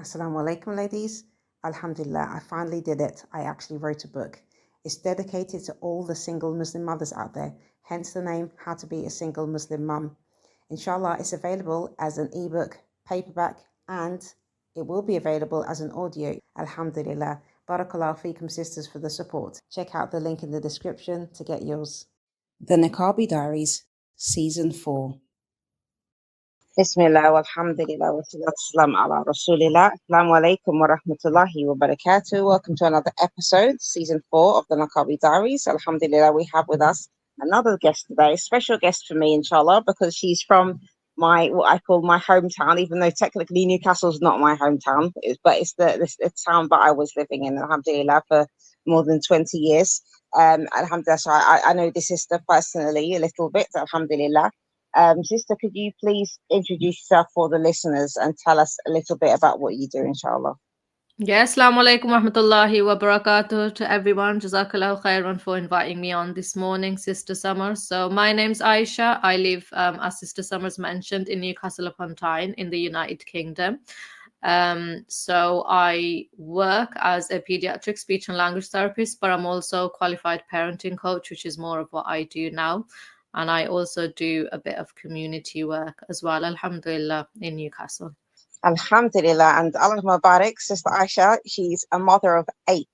Assalamu alaikum, ladies. Alhamdulillah, I finally did it. I actually wrote a book. It's dedicated to all the single Muslim mothers out there, hence the name How to Be a Single Muslim Mum. Inshallah, it's available as an ebook, paperback, and it will be available as an audio. Alhamdulillah. Barakallahu feekum, sisters, for the support. Check out the link in the description to get yours. The Niqabi Diaries, Season 4. Bismillah, walhamdulillah, wa salatu salam ala rasulillah. Assalamu alaikum wa rahmatullahi wa barakatuh. Welcome to another episode, Season 4 of the Niqabi Diaries. Alhamdulillah, we have with us another guest today, a special guest for me, inshallah, because she's from what I call my hometown, even though technically Newcastle's not my hometown, but it's the town that I was living in, alhamdulillah, for more than 20 years. Alhamdulillah, so I know this sister personally a little bit, alhamdulillah. Sister, could you please introduce yourself for the listeners and tell us a little bit about what you do, inshallah? Yes, assalamu alaikum wa rahmatullahi wa barakatuh to everyone. Jazakallahu khairan for inviting me on this morning, Sister Summer. So my name's Aisha. I live, as Sister Summer's mentioned, in Newcastle upon Tyne in the United Kingdom. So I work as a pediatric speech and language therapist, but I'm also a qualified parenting coach, which is more of what I do now. And I also do a bit of community work as well, alhamdulillah, in Newcastle. Alhamdulillah, and Allah Mubarak, Sister Aisha, she's a mother of 8.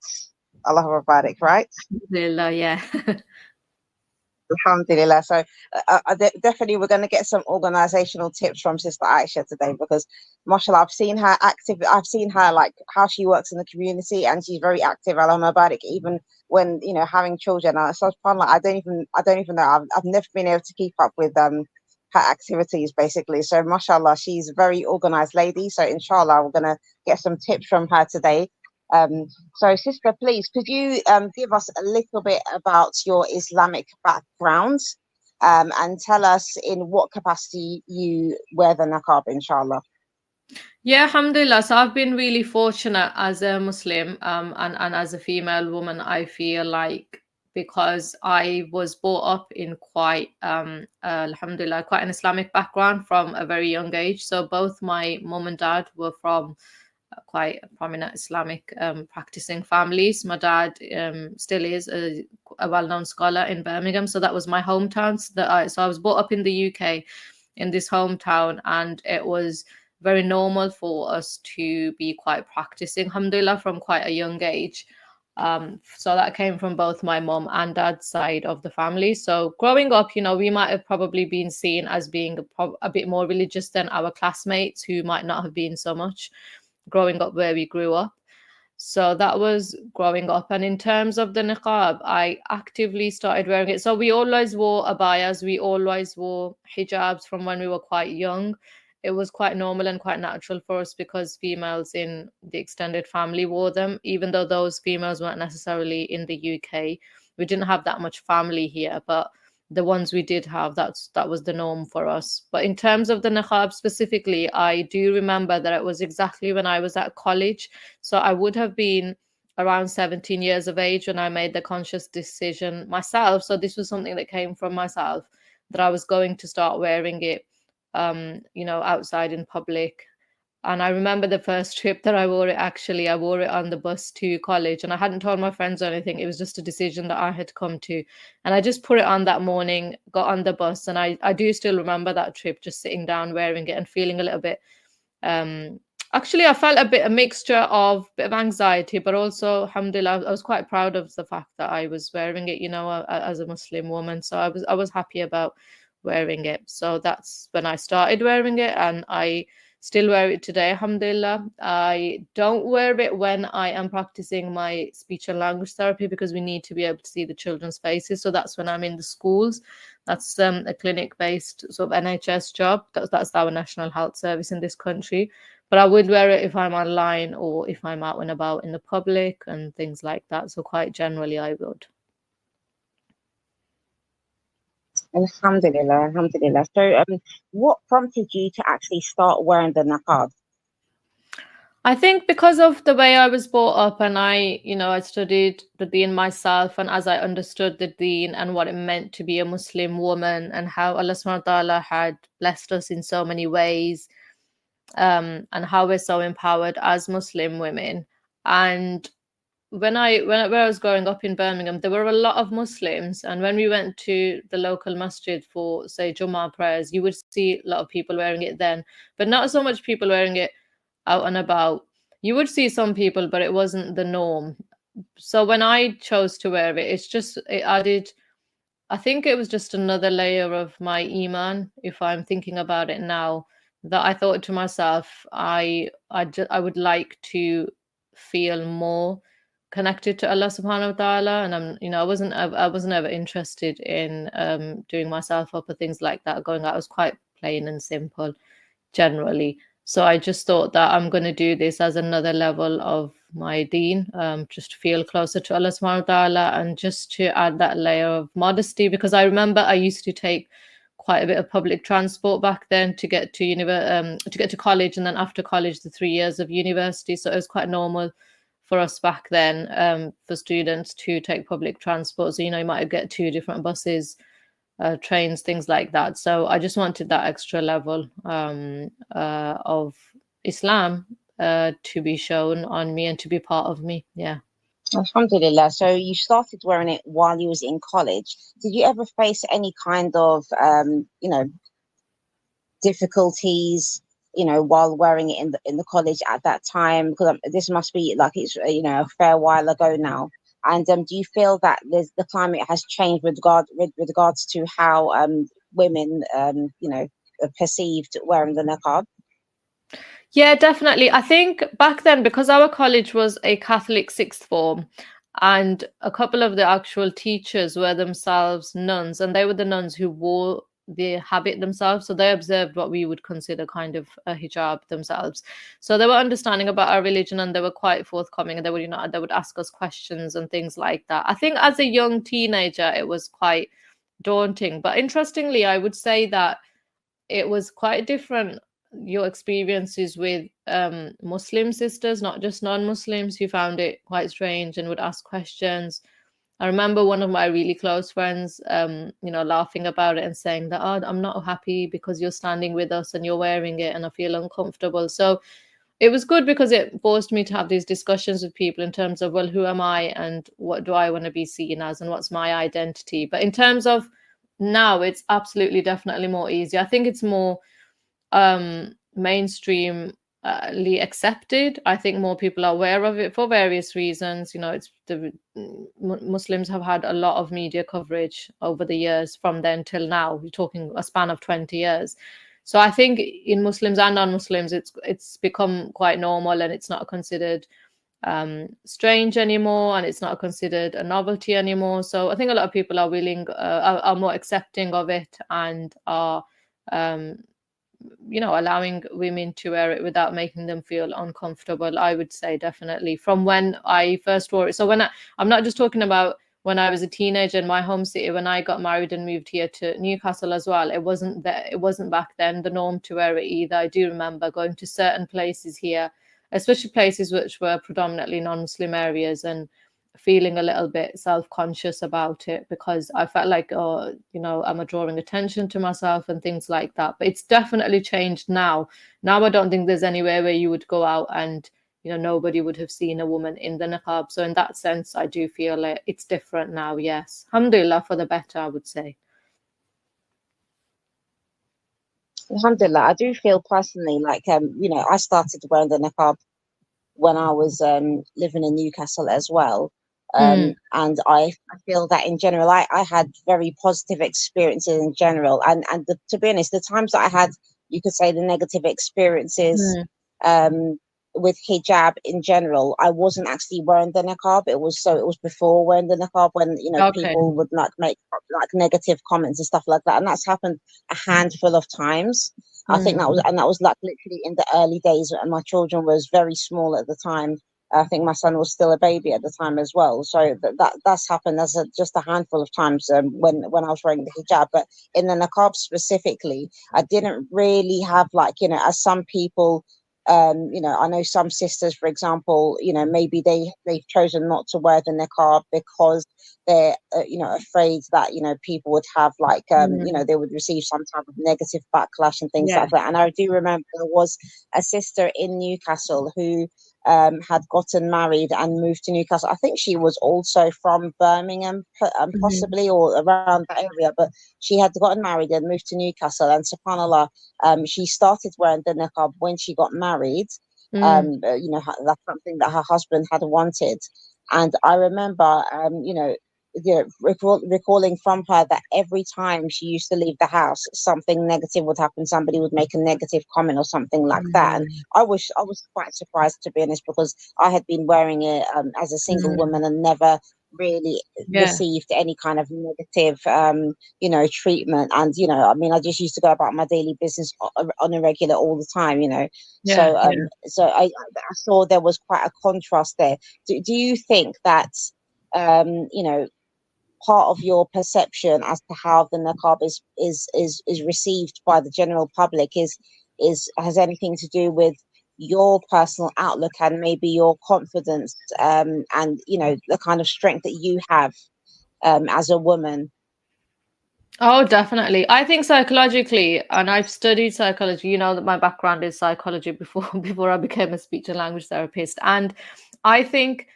Allah Mubarak, right? Alhamdulillah, yeah. Alhamdulillah. So definitely we're going to get some organizational tips from Sister Aisha today, because mashallah, I've seen her active. I've seen her like how she works in the community, and she's very active. Allah Mubarak, even when having children. So subhanallah, I don't even know. I've never been able to keep up with her activities, basically. So mashallah, she's a very organized lady. So inshallah, we're going to get some tips from her today. So sister, please, could you give us a little bit about your Islamic background and tell us in what capacity you wear the niqab, inshallah? Yeah, alhamdulillah. So I've been really fortunate as a Muslim and as a female woman, I feel like, because I was brought up in quite, alhamdulillah, quite an Islamic background from a very young age. So both my mum and dad were from quite prominent Islamic practicing families. My dad still is a well-known scholar in Birmingham, so that was my hometown. So I was brought up in the UK, in this hometown, and it was very normal for us to be quite practicing, alhamdulillah, from quite a young age. So that came from both my mom and dad's side of the family. So growing up, we might have probably been seen as being a bit more religious than our classmates who might not have been so much, growing up where we grew up. So that was growing up. And in terms of the niqab, I actively started wearing it. So we always wore abayas, we always wore hijabs from when we were quite young. It was quite normal and quite natural for us because females in the extended family wore them, even though those females weren't necessarily in the UK. We didn't have that much family here, but the ones we did have, that was the norm for us. But in terms of the niqab specifically, I do remember that it was exactly when I was at college. So I would have been around 17 years of age when I made the conscious decision myself. So this was something that came from myself, that I was going to start wearing it, outside in public. And I remember the first trip that I wore it, actually, I wore it on the bus to college, and I hadn't told my friends or anything. It was just a decision that I had come to. And I just put it on that morning, got on the bus, and I do still remember that trip, just sitting down, wearing it and feeling a little bit, actually, I felt a mixture of bit of anxiety, but also, alhamdulillah, I was quite proud of the fact that I was wearing it, as a Muslim woman. So I was happy about wearing it. So that's when I started wearing it, and I still wear it today, alhamdulillah. I don't wear it when I am practicing my speech and language therapy, because we need to be able to see the children's faces. So that's when I'm in the schools. That's a clinic-based sort of NHS job. That's our National Health Service in this country. But I would wear it if I'm online or if I'm out and about in the public and things like that. So quite generally, I would. Alhamdulillah, alhamdulillah. So what prompted you to actually start wearing the niqab? I think because of the way I was brought up, and I studied the deen myself, and as I understood the deen and what it meant to be a Muslim woman, and how Allah subhanahu wa ta'ala had blessed us in so many ways, and how we're so empowered as Muslim women. And when I was growing up in Birmingham, there were a lot of Muslims, and when we went to the local masjid for, say, Jummah prayers, you would see a lot of people wearing it then, but not so much people wearing it out and about. You would see some people, but it wasn't the norm. So when I chose to wear it, it added, I think it was just another layer of my iman, if I'm thinking about it now, that I thought to myself, I would like to feel more connected to Allah subhanahu wa ta'ala. And I wasn't ever interested in doing myself up or things like that. Going out, I was quite plain and simple generally. So I just thought that I'm going to do this as another level of my deen, just to feel closer to Allah subhanahu wa ta'ala, and just to add that layer of modesty. Because I remember I used to take quite a bit of public transport back then to get to college, and then after college, the 3 years of university. So it was quite normal for us back then, for students to take public transport. So, you might get two different buses, trains, things like that. So I just wanted that extra level of Islam to be shown on me and to be part of me. Yeah. Alhamdulillah. So you started wearing it while you was in college. Did you ever face any kind of, difficulties, while wearing it in the college at that time? Because this must be like it's a fair while ago now. And do you feel that the climate has changed with regards to how women are perceived wearing the niqab? Yeah, definitely. I think back then, because our college was a Catholic sixth form, and a couple of the actual teachers were themselves nuns, and they were the nuns who wore the habit themselves. So they observed what we would consider kind of a hijab themselves. So they were understanding about our religion, and they were quite forthcoming, and they would ask us questions and things like that. I think as a young teenager, it was quite daunting. But interestingly, I would say that it was quite different, your experiences with Muslim sisters, not just non-Muslims, who found it quite strange and would ask questions. I remember one of my really close friends, laughing about it and saying that, oh, I'm not happy because you're standing with us and you're wearing it and I feel uncomfortable. So it was good because it forced me to have these discussions with people in terms of, well, who am I and what do I want to be seen as and what's my identity? But in terms of now, it's absolutely definitely more easy. I think it's more mainstreamly accepted. I think more people are aware of it for various reasons. It's Muslims have had a lot of media coverage over the years from then till now. We're talking a span of 20 years. So I think in Muslims and non-Muslims, it's become quite normal, and it's not considered strange anymore, and it's not considered a novelty anymore. So I think a lot of people are willing, are more accepting of it, and are allowing women to wear it without making them feel uncomfortable. I would say definitely from when I first wore it. So I'm not just talking about when I was a teenager in my home city. When I got married and moved here to Newcastle as well, it wasn't back then the norm to wear it either. I do remember going to certain places here, especially places which were predominantly non-Muslim areas, and feeling a little bit self-conscious about it because I felt like, am I drawing attention to myself and things like that. But it's definitely changed now. Now I don't think there's anywhere where you would go out and nobody would have seen a woman in the niqab. So in that sense, I do feel it's different now. Yes, alhamdulillah, for the better, I would say. Alhamdulillah. I do feel personally like I started wearing the niqab when I was living in Newcastle as well. And I feel that in general, I had very positive experiences in general. And to be honest, the times that I had, you could say, the negative experiences with hijab in general, I wasn't actually wearing the niqab. It was before wearing the niqab when people would like make like negative comments and stuff like that. And that's happened a handful of times. I think that was like literally in the early days, and my children was very small at the time. I think my son was still a baby at the time as well. So that's happened as just a handful of times when I was wearing the hijab. But in the niqab specifically, I didn't really have as some people You know, I know some sisters, for example, you know, maybe they've chosen not to wear the niqab because they're you know, afraid that, you know, people would have like you know, Mm. they would receive some type of negative backlash and things Yeah. like that. And I do remember there was a sister in Newcastle who had gotten married and moved to Newcastle. I think she was also from Birmingham, Mhm. possibly, or around that area, but she had gotten married and moved to Newcastle. And subhanallah, she started wearing the niqab when she got married. Mm. You know, that's something that her husband had wanted. And I remember, recalling from her that every time she used to leave the house, something negative would happen. Somebody would make a negative comment or something like that. And Mm. I was quite surprised, to be honest, because I had been wearing it as a single Mm. woman and never really Yeah. received any kind of negative you know, treatment. And you know, I mean, I just used to go about my daily business on a regular all the time, you know. Yeah. So Yeah. I saw there was quite a contrast there. Do you think that you know, part of your perception as to how the niqab is received by the general public is has anything to do with your personal outlook and maybe your confidence, and you know, the kind of strength that you have as a woman? Oh, definitely. I think psychologically, and I've studied psychology, you know that my background is psychology before before I became a speech and language therapist. And I think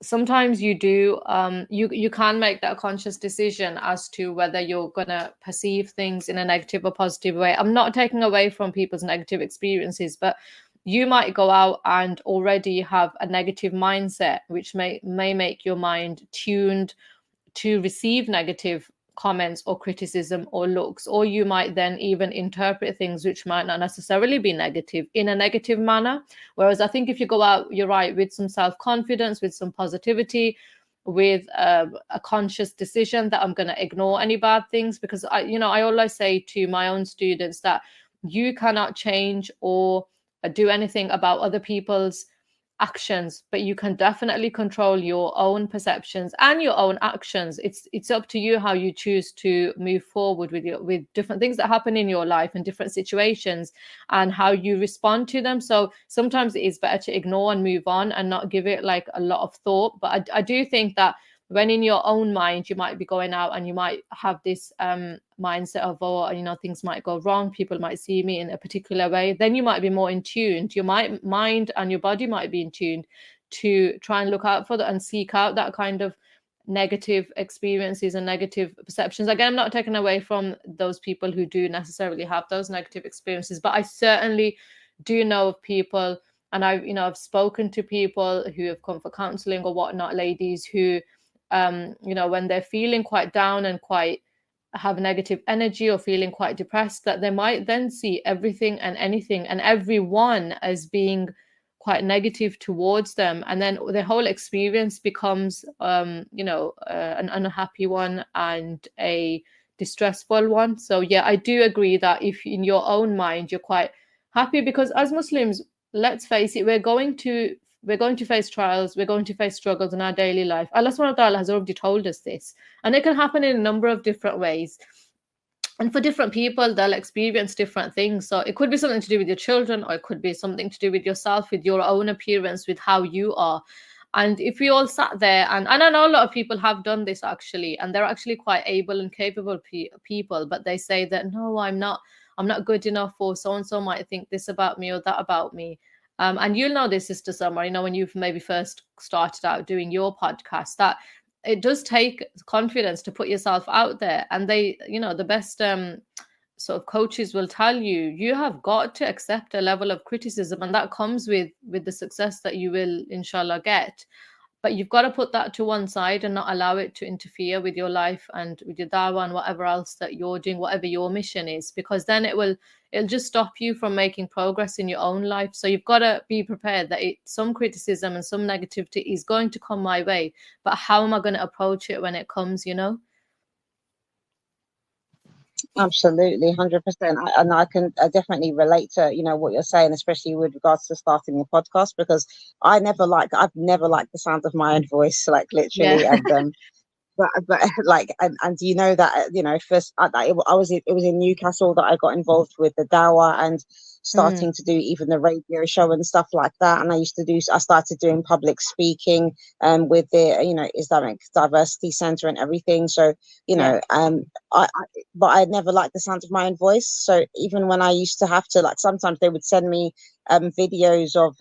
sometimes you do you can make that conscious decision as to whether you're gonna perceive things in a negative or positive way. I'm not taking away from people's negative experiences, but you might go out and already have a negative mindset, which may make your mind tuned to receive negative comments or criticism or looks, or you might then even interpret things which might not necessarily be negative in a negative manner. Whereas I think if you go out, you're right, with some self-confidence, with some positivity, with a conscious decision that I'm going to ignore any bad things, because I always say to my own students that you cannot change or do anything about other people's actions, but you can definitely control your own perceptions and your own actions. It's up to you how you choose to move forward with different things that happen in your life and different situations, and how you respond to them. So sometimes it is better to ignore and move on and not give it like a lot of thought. But I do think that when in your own mind you might be going out and you might have this mindset of, oh, things might go wrong, people might see me in a particular way, then you might be more in tune, your mind and your body might be in tune to try and look out for that and seek out that kind of negative experiences and negative perceptions. Again, I'm not taking away from those people who do necessarily have those negative experiences, but I certainly do know of people, and I've spoken to people who have come for counseling or whatnot, ladies who when they're feeling quite down and quite have negative energy or feeling quite depressed, that they might then see everything and anything and everyone as being quite negative towards them, and then the whole experience becomes an unhappy one and a distressful one. So yeah, I do agree that if in your own mind you're quite happy, because as Muslims, let's face it, we're going to face trials, we're going to face struggles in our daily life. Allah subhanahu wa ta'ala has already told us this, and it can happen in a number of different ways. And for different people, they'll experience different things. So it could be something to do with your children, or it could be something to do with yourself, with your own appearance, with how you are. And if we all sat there, and I know a lot of people have done this actually, and they're actually quite able and capable people, but they say that no, I'm not good enough, or so and so might think this about me or that about me. And you'll know this, Sister Summer, when you've maybe first started out doing your podcast, that it does take confidence to put yourself out there. And the best sort of coaches will tell you, you have got to accept a level of criticism, and that comes with the success that you will inshallah get. But you've got to put that to one side and not allow it to interfere with your life and with your dawah and whatever else that you're doing, whatever your mission is, because then it'll just stop you from making progress in your own life. So you've got to be prepared that some criticism and some negativity is going to come my way, but how am I going to approach it when it comes? Absolutely, 100%. And I can definitely relate to, you know, what you're saying, especially with regards to starting the podcast, because I've never liked the sound of my own voice, like Yeah. literally. And but like, and you know that, you know, first I was it was in Newcastle that I got involved with the dawah. And starting to do even the radio show and stuff like that. And I started doing public speaking with the, Islamic Diversity Center and everything. So, I but I never liked the sound of my own voice. So even when I used to have to, like, sometimes they would send me videos of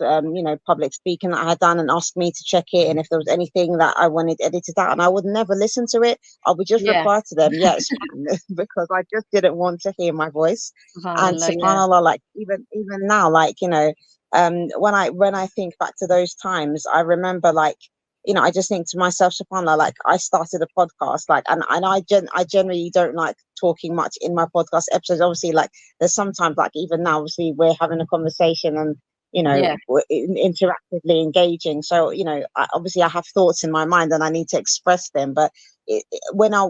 public speaking that I had done and ask me to check it, and if there was anything that I wanted edited out, and I would never listen to it. I would just reply to them, yeah, it's fine, because I just didn't want to hear my voice. And subhanallah, like even now, like, when I think back to those times, I remember, like, I just think to myself, subhanallah, like, I started a podcast, like, and I generally don't like talking much in my podcast episodes. Obviously, like, there's sometimes, like, even now, obviously, we're having a conversation and we're interactively engaging. So, obviously I have thoughts in my mind and I need to express them. But when I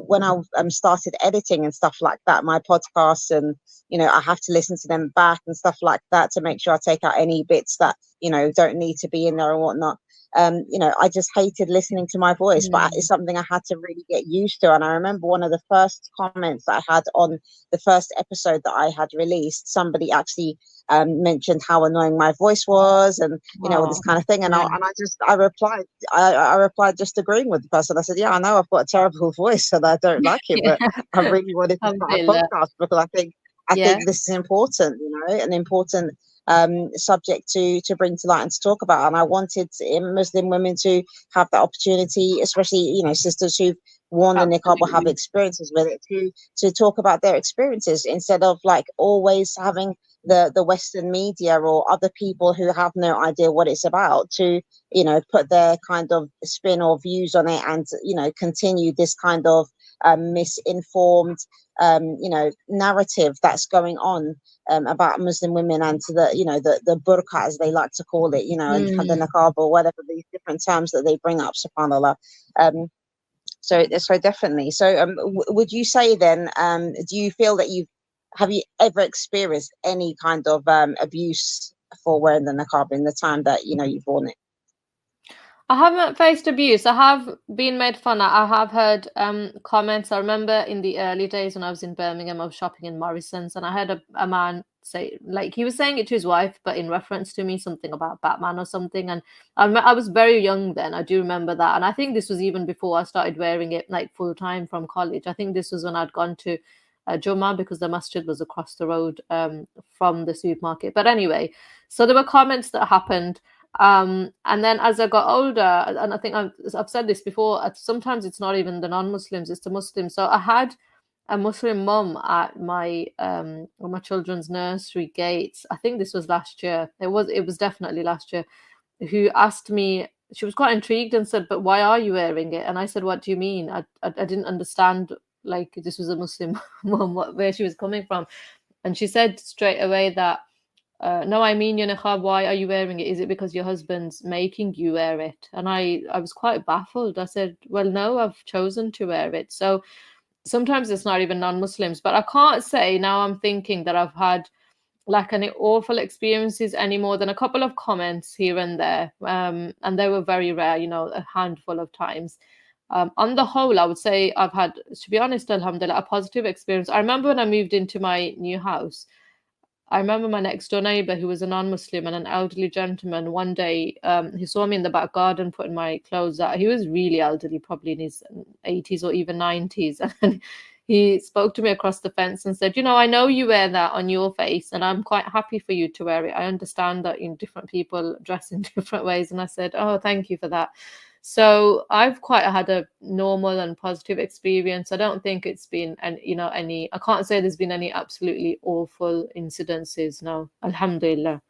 started editing and stuff like that, my podcasts, and I have to listen to them back and stuff like that to make sure I take out any bits that don't need to be in there and whatnot. I just hated listening to my voice, but it's something I had to really get used to. And I remember one of the first comments that I had on the first episode that I had released, somebody actually mentioned how annoying my voice was, and all this kind of thing. And I replied just agreeing with the person. I said, yeah, I know I've got a terrible voice and I don't like it, but I really wanted to start a podcast because I think this is important, an important subject to bring to light and to talk about. And I wanted Muslim women to have that opportunity, especially sisters who've worn the niqab or have experiences with it, to talk about their experiences, instead of like always having the Western media or other people who have no idea what it's about to put their kind of spin or views on it, and continue this kind of misinformed narrative that's going on about Muslim women, and to the burqa, as they like to call it, and the niqab, or whatever these different terms that they bring up, subhanallah. So definitely. So would you say then, do you feel that have you ever experienced any kind of abuse for wearing the niqab in the time that you've worn it? I haven't faced abuse. I have been made fun of. I have heard comments. I remember in the early days when I was in Birmingham, I was shopping in Morrison's, and I heard a man say, like, he was saying it to his wife, but in reference to me, something about Batman or something. And I was very young then. I do remember that. And I think this was even before I started wearing it like full time from college. I think this was when I'd gone to Jummah, because the masjid was across the road from the supermarket. But anyway, so there were comments that happened. And then as I got older, and I think I've said this before, sometimes it's not even the non-Muslims, it's the Muslims. So I had a Muslim mum at my children's nursery gates. I think this was last year. It was definitely last year, who asked me, she was quite intrigued and said, but why are you wearing it? And I said, what do you mean? I didn't understand, like, this was a Muslim mum, where she was coming from. And she said straight away that, no, I mean your niqab, why are you wearing it? Is it because your husband's making you wear it? And I was quite baffled. I said, well, no, I've chosen to wear it. So sometimes it's not even non-Muslims, but I can't say now, I'm thinking that I've had like any awful experiences any more than a couple of comments here and there. And they were very rare, a handful of times. On the whole, I would say I've had, to be honest, alhamdulillah, a positive experience. I remember when I moved into my new house, I remember my next door neighbor, who was a non-Muslim and an elderly gentleman. One day, he saw me in the back garden putting my clothes out. He was really elderly, probably in his 80s or even 90s. And he spoke to me across the fence and said, I know you wear that on your face, and I'm quite happy for you to wear it. I understand that different people dress in different ways. And I said, oh, thank you for that. So I've quite had a normal and positive experience. I don't think it's been, any, I can't say there's been any absolutely awful incidences. No, alhamdulillah.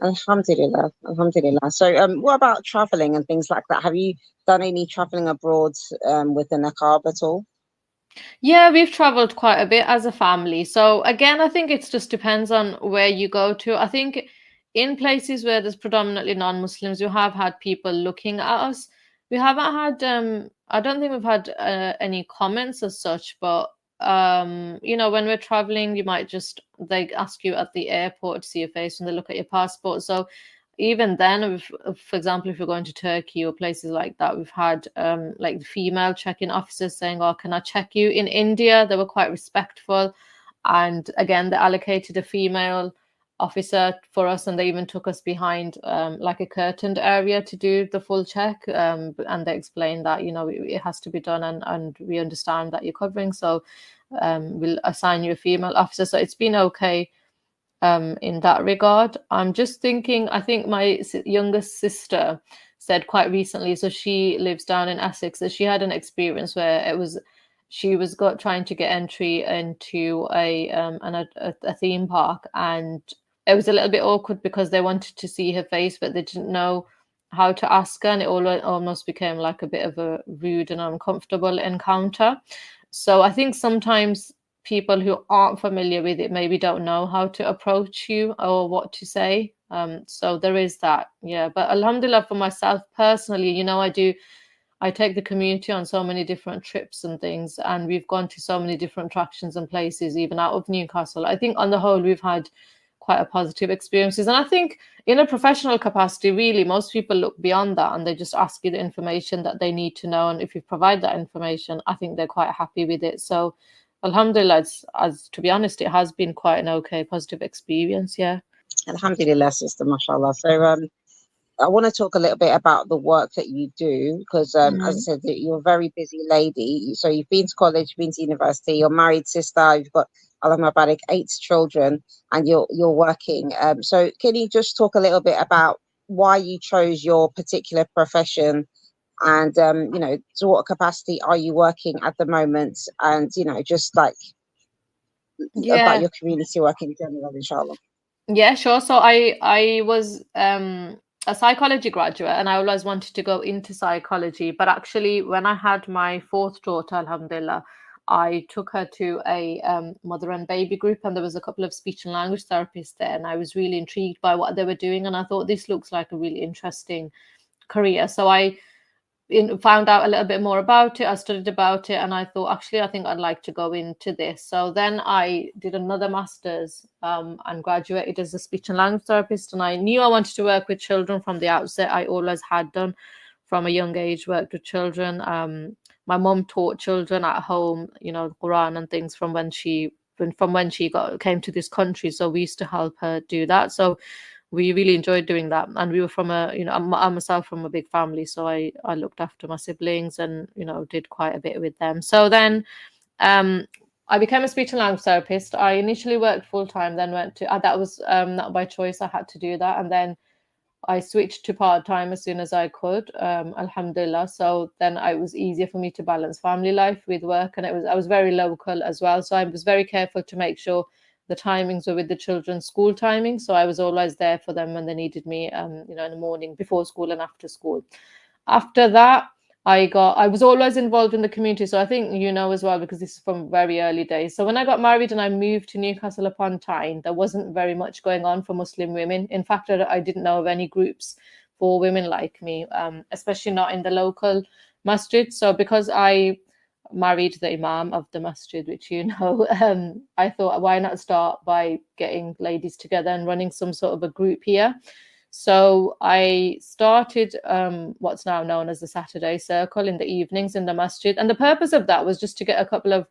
Alhamdulillah, alhamdulillah. So what about traveling and things like that? Have you done any traveling abroad with the niqab at all? Yeah, we've traveled quite a bit as a family. So again, I think it just depends on where you go to. I think in places where there's predominantly non-Muslims, you have had people looking at us. We haven't had, I don't think we've had any comments as such, but when we're traveling, you might just, they ask you at the airport to see your face and they look at your passport. So even then, for example, if you're going to Turkey or places like that, we've had like the female check-in officers saying, oh, can I check you? In India, they were quite respectful. And again, they allocated a female officer for us, and they even took us behind like a curtained area to do the full check, and they explained that, you know, it has to be done, and we understand that you're covering, so we'll assign you a female officer. So it's been okay in that regard. I'm just thinking, I think my youngest sister said quite recently, so she lives down in Essex, that she had an experience where she was trying to get entry into a theme park, and it was a little bit awkward because they wanted to see her face, but they didn't know how to ask her, and it almost became like a bit of a rude and uncomfortable encounter. So I think sometimes people who aren't familiar with it maybe don't know how to approach you or what to say. So there is that, yeah. But alhamdulillah, for myself personally, you know, I take the community on so many different trips and things, and we've gone to so many different attractions and places, even out of Newcastle. I think on the whole, we've had quite a positive experiences. And I think in a professional capacity, really, most people look beyond that and they just ask you the information that they need to know. And if you provide that information, I think they're quite happy with it. So alhamdulillah, as to be honest, it has been quite an okay, positive experience. Yeah. Alhamdulillah, sister, mashallah. So I want to talk a little bit about the work that you do, because as I said, you're a very busy lady. So you've been to college, you've been to university, you're married, sister, you've got Allah Mabarak, 8 children, and you're working. So can you just talk a little bit about why you chose your particular profession, and you know, to what capacity are you working at the moment, and you know, just like about Yeah. your community work in general, inshallah. Yeah, sure. So I was a psychology graduate, and I always wanted to go into psychology. But actually, when I had my fourth daughter, alhamdulillah, I took her to a mother and baby group, and there was a couple of speech and language therapists there, and I was really intrigued by what they were doing, and I thought this looks like a really interesting career. So I found out a little bit more about it. I studied about it, and I thought, actually, I think I'd like to go into this. So then I did another master's and graduated as a speech and language therapist. And I knew I wanted to work with children from the outset. I always had done from a young age, worked with children. My mum taught children at home, you know, the Quran and things from when she came to this country. So we used to help her do that. So we really enjoyed doing that, and we were from a, you know, I'm myself from a big family, so I looked after my siblings and, you know, did quite a bit with them. So then I became a speech and language therapist. I initially worked full time, then went to that was not by choice, I had to do that, and then I switched to part time as soon as I could, alhamdulillah. So then it was easier for me to balance family life with work, and I was very local as well. So I was very careful to make sure the timings were with the children's school timing. So I was always there for them when they needed me, you know, in the morning, before school and after school. After that, I was always involved in the community. So I think, you know, as well, because this is from very early days. So when I got married and I moved to Newcastle upon Tyne, there wasn't very much going on for Muslim women. In fact, I didn't know of any groups for women like me, especially not in the local masjid. So because I married the imam of the masjid, which, you know, I thought, why not start by getting ladies together and running some sort of a group here. So I started what's now known as the Saturday Circle in the evenings in the masjid. And the purpose of that was just to get a couple of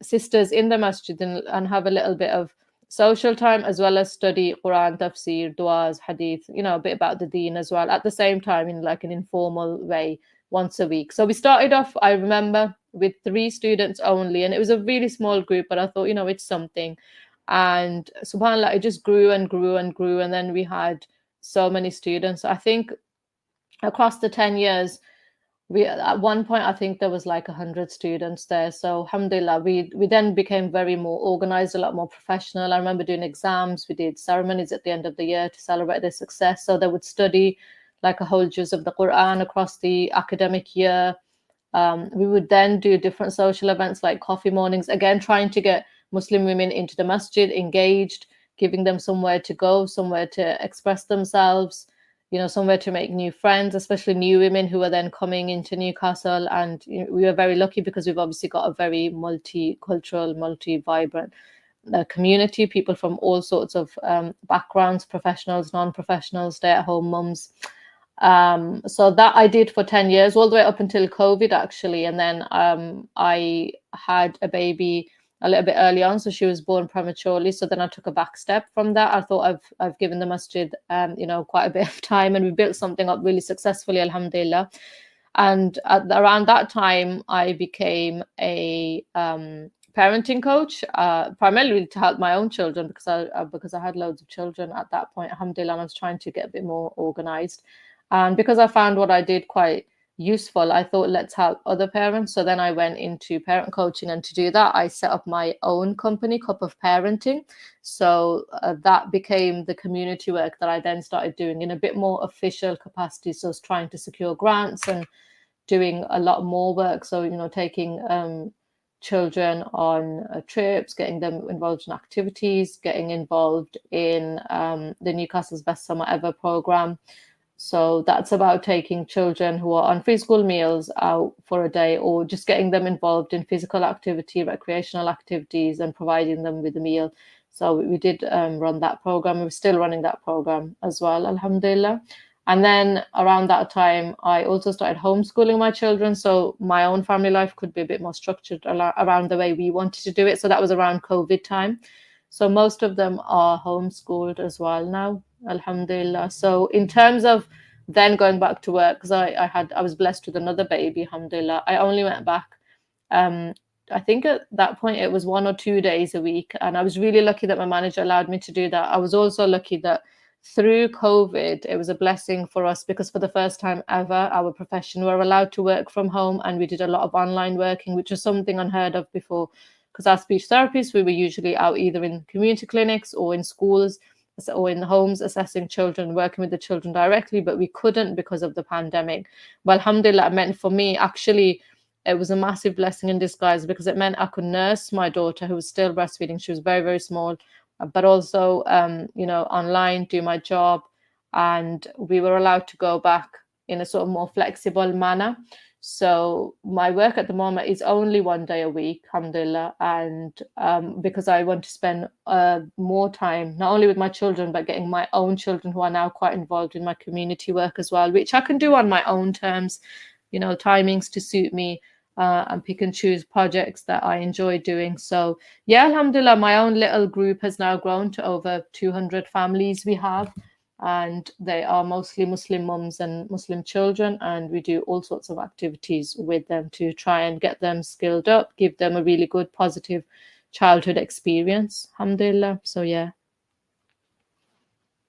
sisters in the masjid and have a little bit of social time, as well as study Quran, tafsir, duas, hadith, you know, a bit about the deen as well, at the same time in like an informal way, once a week. So we started off, I remember, with 3 students only, and it was a really small group, but I thought, you know, it's something. And subhanAllah, it just grew and grew and grew. And then we had so many students. I think across the 10 years, we at one point, I think there was like 100 students there. So alhamdulillah, we then became very more organized, a lot more professional. I remember doing exams. We did ceremonies at the end of the year to celebrate their success. So they would study like a whole juz of the Quran across the academic year. We would then do different social events like coffee mornings, again trying to get Muslim women into the masjid, engaged, giving them somewhere to go, somewhere to express themselves, you know, somewhere to make new friends, especially new women who are then coming into Newcastle. And you know, we were very lucky because we've obviously got a very multicultural, multi-vibrant community, people from all sorts of backgrounds, professionals, non-professionals, stay-at-home mums. So that I did for 10 years, all the way up until COVID, actually. And then I had a baby a little bit early on, so she was born prematurely. So then I took a back step from that. I thought I've given the masjid, quite a bit of time, and we built something up really successfully, alhamdulillah. And around that time, I became a parenting coach, primarily to help my own children, because I had loads of children at that point, alhamdulillah, and I was trying to get a bit more organized. And because I found what I did quite useful, I thought, let's help other parents. So then I went into parent coaching, and to do that, I set up my own company, Cup of Parenting. So that became the community work that I then started doing in a bit more official capacity. So I was trying to secure grants and doing a lot more work. So, taking children on trips, getting them involved in activities, getting involved in the Newcastle's Best Summer Ever program. So that's about taking children who are on free school meals out for a day, or just getting them involved in physical activity, recreational activities, and providing them with a meal. So we did run that program. We're still running that program as well, alhamdulillah. And then around that time, I also started homeschooling my children. So my own family life could be a bit more structured around the way we wanted to do it. So that was around COVID time. So most of them are homeschooled as well now, alhamdulillah. So in terms of then going back to work, because I was blessed with another baby, alhamdulillah, I only went back. I think at that point it was 1 or 2 days a week. And I was really lucky that my manager allowed me to do that. I was also lucky that through COVID, it was a blessing for us, because for the first time ever, our profession were allowed to work from home, and we did a lot of online working, which was something unheard of before. Because as speech therapists, we were usually out either in community clinics or in schools or in the homes assessing children, working with the children directly, but we couldn't because of the pandemic. Well, alhamdulillah, it meant for me, actually, it was a massive blessing in disguise, because it meant I could nurse my daughter, who was still breastfeeding. She was very, very small, but also, online, do my job. And we were allowed to go back in a sort of more flexible manner. So my work at the moment is only 1 day a week, alhamdulillah. And because I want to spend more time, not only with my children, but getting my own children, who are now quite involved in my community work as well, which I can do on my own terms, timings to suit me, and pick and choose projects that I enjoy doing. So yeah, alhamdulillah, my own little group has now grown to over 200 families we have. And they are mostly Muslim mums and Muslim children. And we do all sorts of activities with them to try and get them skilled up, give them a really good, positive childhood experience, alhamdulillah. So yeah.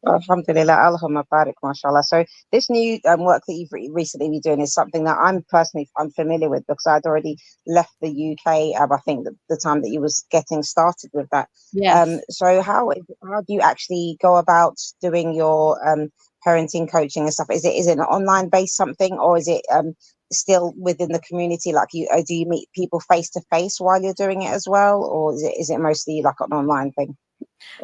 Alhamdulillah, Allahumma barik, mashallah. So this new work that you've recently been doing is something that I'm familiar with, because I'd already left the UK. I think the time that you was getting started with that. Yes. So how do you actually go about doing your parenting coaching and stuff? Is it an online based something, or is it still within the community? Like do you meet people face to face while you're doing it as well, or is it mostly like an online thing?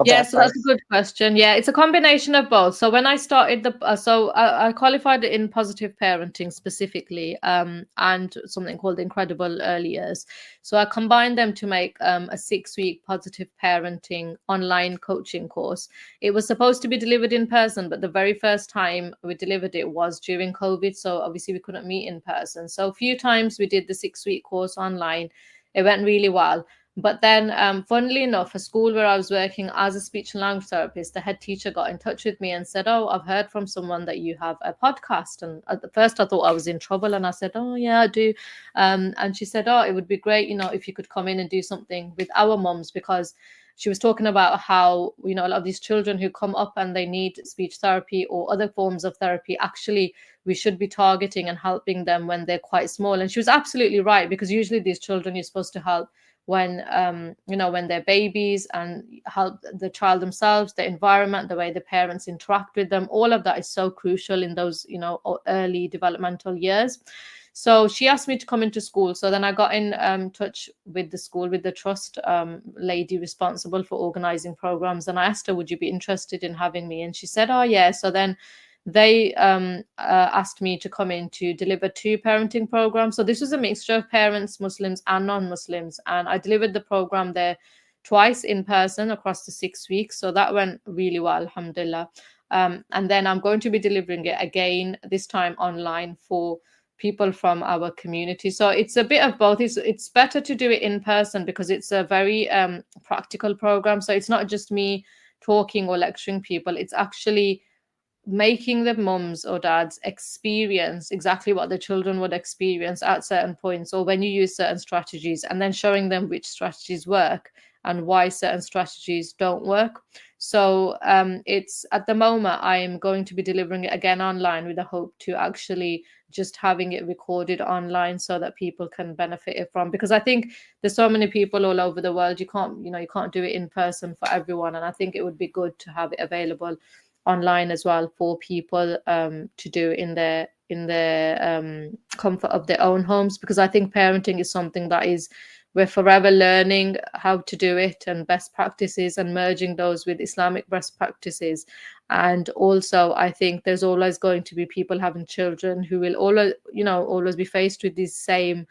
Yeah, so that's a good question. Yeah, it's a combination of both. So when I started I qualified in positive parenting specifically, and something called Incredible Early Years. So I combined them to make a 6-week positive parenting online coaching course. It was supposed to be delivered in person, but the very first time we delivered it was during COVID. So obviously we couldn't meet in person. So a few times we did the 6-week course online. It went really well. But then, funnily enough, a school where I was working as a speech and language therapist, the head teacher got in touch with me and said, "Oh, I've heard from someone that you have a podcast." And at first I thought I was in trouble. And I said, "Oh, yeah, I do." And she said, "Oh, it would be great, if you could come in and do something with our mums," because she was talking about how, a lot of these children who come up and they need speech therapy or other forms of therapy, actually, we should be targeting and helping them when they're quite small. And she was absolutely right, because usually these children you're supposed to help when when they're babies, and help the child themselves, the environment, the way the parents interact with them. All of that is so crucial in those early developmental years. So she asked me to come into school. So then I got in touch with the school, with the trust lady responsible for organizing programs, and I asked her, would you be interested in having me? And she said, oh yeah. So then they asked me to come in to deliver 2 parenting programs. So this was a mixture of parents, Muslims and non-Muslims. And I delivered the program there twice in person across the 6 weeks. So that went really well, alhamdulillah. And then I'm going to be delivering it again, this time online, for people from our community. So it's a bit of both. It's better to do it in person because it's a very practical program. So it's not just me talking or lecturing people. It's actually making the mums or dads experience exactly what the children would experience at certain points or when you use certain strategies, and then showing them which strategies work and why certain strategies don't work. So it's at the moment I'm going to be delivering it again online with the hope to actually just having it recorded online so that people can benefit it from, because I think there's so many people all over the world, you can't do it in person for everyone, and I think it would be good to have it available online as well for people to do in their comfort of their own homes, because I think parenting is something that we're forever learning how to do it and best practices and merging those with Islamic best practices. And also I think there's always going to be people having children who will always be faced with these same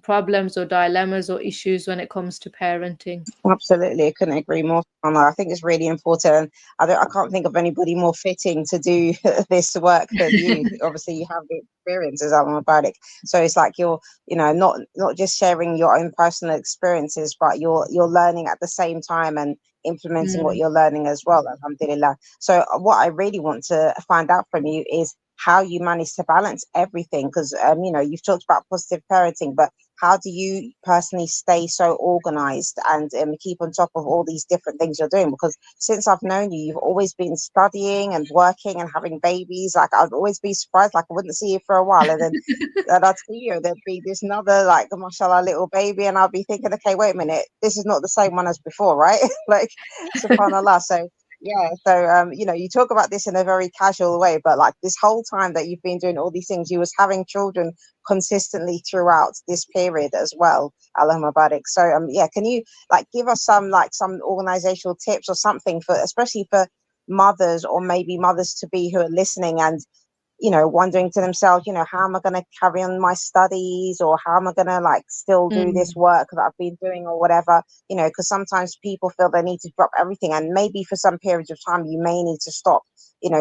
problems or dilemmas or issues when it comes to parenting. Absolutely, I couldn't agree more. Anna. I think it's really important, and I can't think of anybody more fitting to do this work than you. Obviously, you have the experience as about it, so it's like you're, not just sharing your own personal experiences, but you're learning at the same time and implementing what Mm. you're learning as well. Alhamdulillah. So, what I really want to find out from you is how you manage to balance everything, because you've talked about positive parenting, but how do you personally stay so organized and keep on top of all these different things you're doing? Because since I've known you, you've always been studying and working and having babies. Like, I'd always be surprised, like I wouldn't see you for a while, and then I'd see you, there'd be this another, like, mashallah, little baby, and I'll be thinking, okay, wait a minute, this is not the same one as before, right? Like, subhanallah. So yeah, so you talk about this in a very casual way, but like this whole time that you've been doing all these things, you was having children consistently throughout this period as well. Allah Mubarak. So yeah, can you like give us some organizational tips or something for, especially for mothers or maybe mothers to be who are listening and wondering to themselves, how am I going to carry on my studies, or how am I going to like still do this Mm. work that I've been doing or whatever, because sometimes people feel they need to drop everything, and maybe for some periods of time you may need to stop,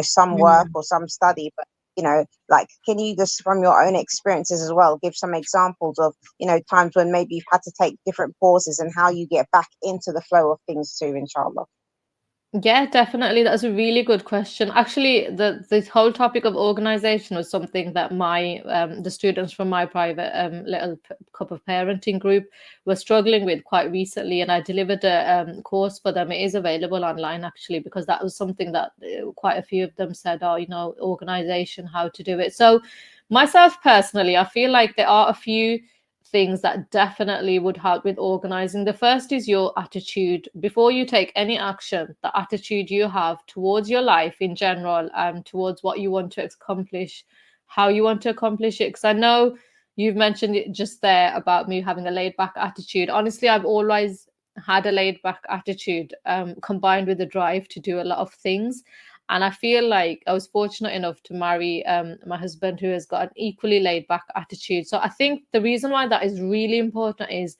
some work Mm. or some study, but like, can you just from your own experiences as well give some examples of times when maybe you've had to take different pauses and how you get back into the flow of things too, inshallah? Yeah, definitely. That's a really good question. Actually, the whole topic of organization was something that my the students from my private little cup of parenting group were struggling with quite recently, and I delivered a course for them. It is available online actually, because that was something that quite a few of them said, "Oh, organization, how to do it." So, myself personally, I feel like there are a few things that definitely would help with organizing. The first is your attitude. Before you take any action, the attitude you have towards your life in general and towards what you want to accomplish, how you want to accomplish it. Because I know you've mentioned it just there about me having a laid back attitude. Honestly, I've always had a laid back attitude combined with a drive to do a lot of things. And I feel like I was fortunate enough to marry my husband, who has got an equally laid back attitude. So I think the reason why that is really important is,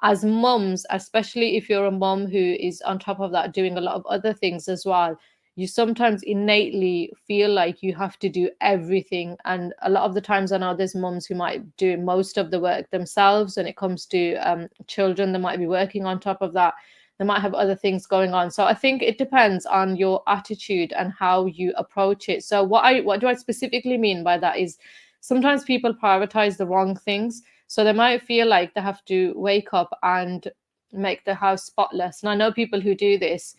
as mums, especially if you're a mom who is on top of that doing a lot of other things as well, you sometimes innately feel like you have to do everything. And a lot of the times I know there's mums who might do most of the work themselves when it comes to children. They might be working on top of that. They might have other things going on. So I think it depends on your attitude and how you approach it. So what do I specifically mean by that is, sometimes people prioritize the wrong things. So they might feel like they have to wake up and make the house spotless. And I know people who do this,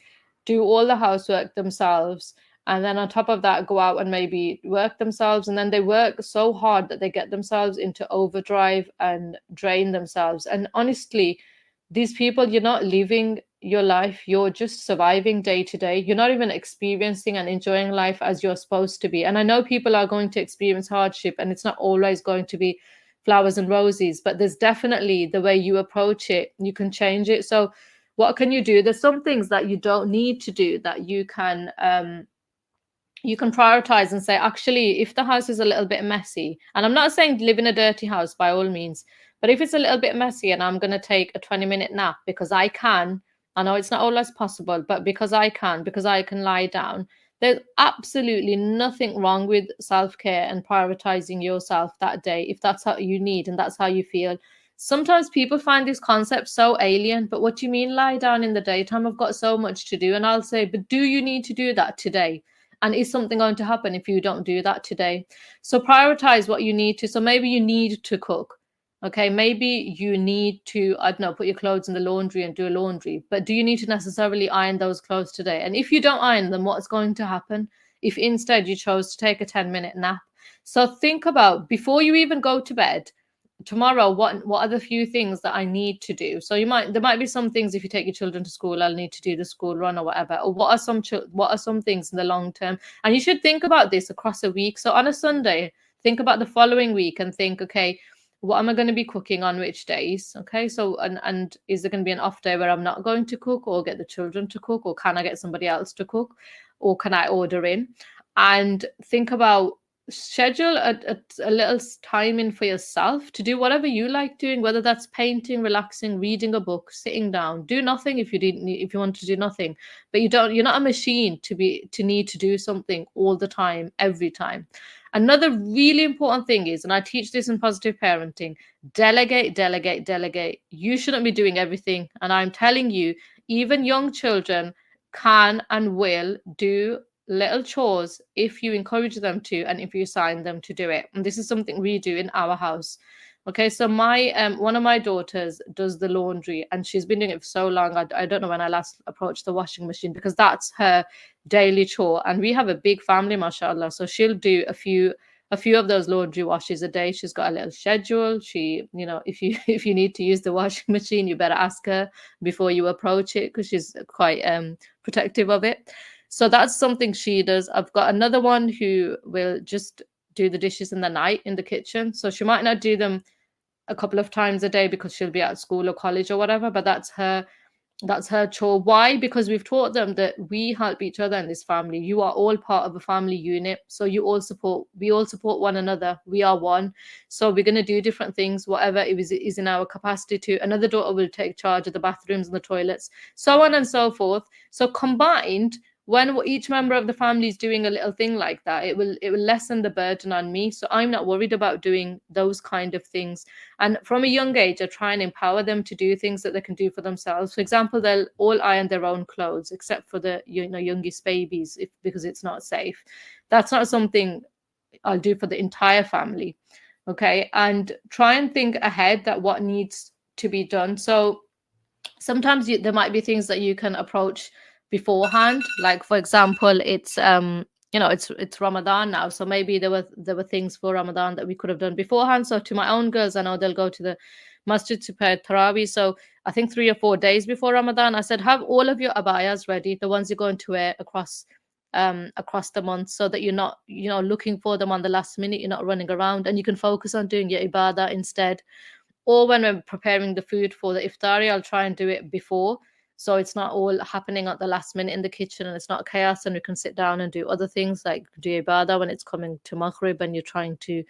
do all the housework themselves, and then on top of that go out and maybe work themselves, and then they work so hard that they get themselves into overdrive and drain themselves. And honestly, these people, you're not living your life, you're just surviving day to day. You're not even experiencing and enjoying life as you're supposed to be. And I know people are going to experience hardship, and it's not always going to be flowers and roses, but there's definitely the way you approach it, you can change it. So what can you do? There's some things that you don't need to do that you can prioritize and say, actually, if the house is a little bit messy, and I'm not saying live in a dirty house by all means, but if it's a little bit messy and I'm going to take a 20-minute nap because I can, I know it's not always possible, but because I can lie down, There's absolutely nothing wrong with self-care and prioritizing yourself that day if that's how you need and that's how you feel. Sometimes people find this concept so alien, but what do you mean lie down in the daytime? I've got so much to do. And I'll say, but do you need to do that today? And is something going to happen if you don't do that today? So prioritize what you need to. So maybe you need to cook. Okay, maybe you need to, I don't know, put your clothes in the laundry and do a laundry, but do you need to necessarily iron those clothes today? And if you don't iron them, what's going to happen if instead you chose to take a 10-minute nap? So think about, before you even go to bed tomorrow, what are the few things that I need to do? So there might be some things, if you take your children to school, I'll need to do the school run or whatever. Or what are some things in the long term? And you should think about this across a week. So on a Sunday, think about the following week and think, okay, what am I going to be cooking on which days? Okay, so and is there going to be an off day where I'm not going to cook or get the children to cook, or can I get somebody else to cook, or can I order in? And think about, schedule a little time in for yourself to do whatever you like doing, whether that's painting, relaxing, reading a book, sitting down. Do nothing if you want to do nothing, but you're not a machine to need to do something all the time, every time. Another really important thing is, and I teach this in positive parenting, delegate, delegate, delegate. You shouldn't be doing everything. And I'm telling you, even young children can and will do little chores if you encourage them to, and if you assign them to do it. And this is something we do in our house. Okay, so my one of my daughters does the laundry, and she's been doing it for so long. I don't know when I last approached the washing machine, because that's her daily chore. And we have a big family, mashallah. So she'll do a few of those laundry washes a day. She's got a little schedule. She, if you need to use the washing machine, you better ask her before you approach it, because she's quite protective of it. So that's something she does. I've got another one who will just do the dishes in the night in the kitchen. So she might not do them a couple of times a day because she'll be at school or college or whatever, but that's her chore. Why? Because we've taught them that we help each other in this family. You are all part of a family unit. So we all support one another. We are one. So we're going to do different things, whatever is in our capacity to. Another daughter will take charge of the bathrooms and the toilets, so on and so forth. So combined, when each member of the family is doing a little thing like that, it will lessen the burden on me. So I'm not worried about doing those kind of things. And from a young age, I try and empower them to do things that they can do for themselves. For example, they'll all iron their own clothes, except for the youngest babies, because it's not safe. That's not something I'll do for the entire family. Okay, and try and think ahead that what needs to be done. So sometimes there might be things that you can approach beforehand, like for example, it's it's Ramadan now, so maybe there were things for Ramadan that we could have done beforehand. So to my own girls, I know they'll go to the masjid to pray Tarawih, so I think 3 or 4 days before Ramadan I said, have all of your abayas ready, the ones you're going to wear across the month, so that you're not looking for them on the last minute, you're not running around, and you can focus on doing your ibadah instead. Or when we're preparing the food for the iftari, I'll try and do it before, so it's not all happening at the last minute in the kitchen and it's not chaos, and we can sit down and do other things like do ibadah when it's coming to Maghrib and you're trying to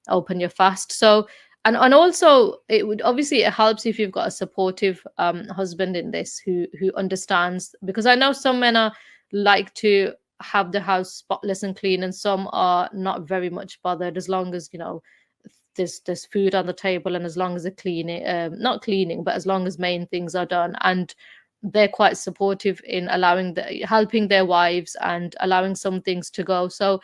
open your fast. So and also it helps if you've got a supportive husband in this who understands, because I know some men like to have the house spotless and clean, and some are not very much bothered as long as there's food on the table, and as long as the cleaning, not cleaning, but as long as main things are done. And they're quite supportive in helping their wives and allowing some things to go. So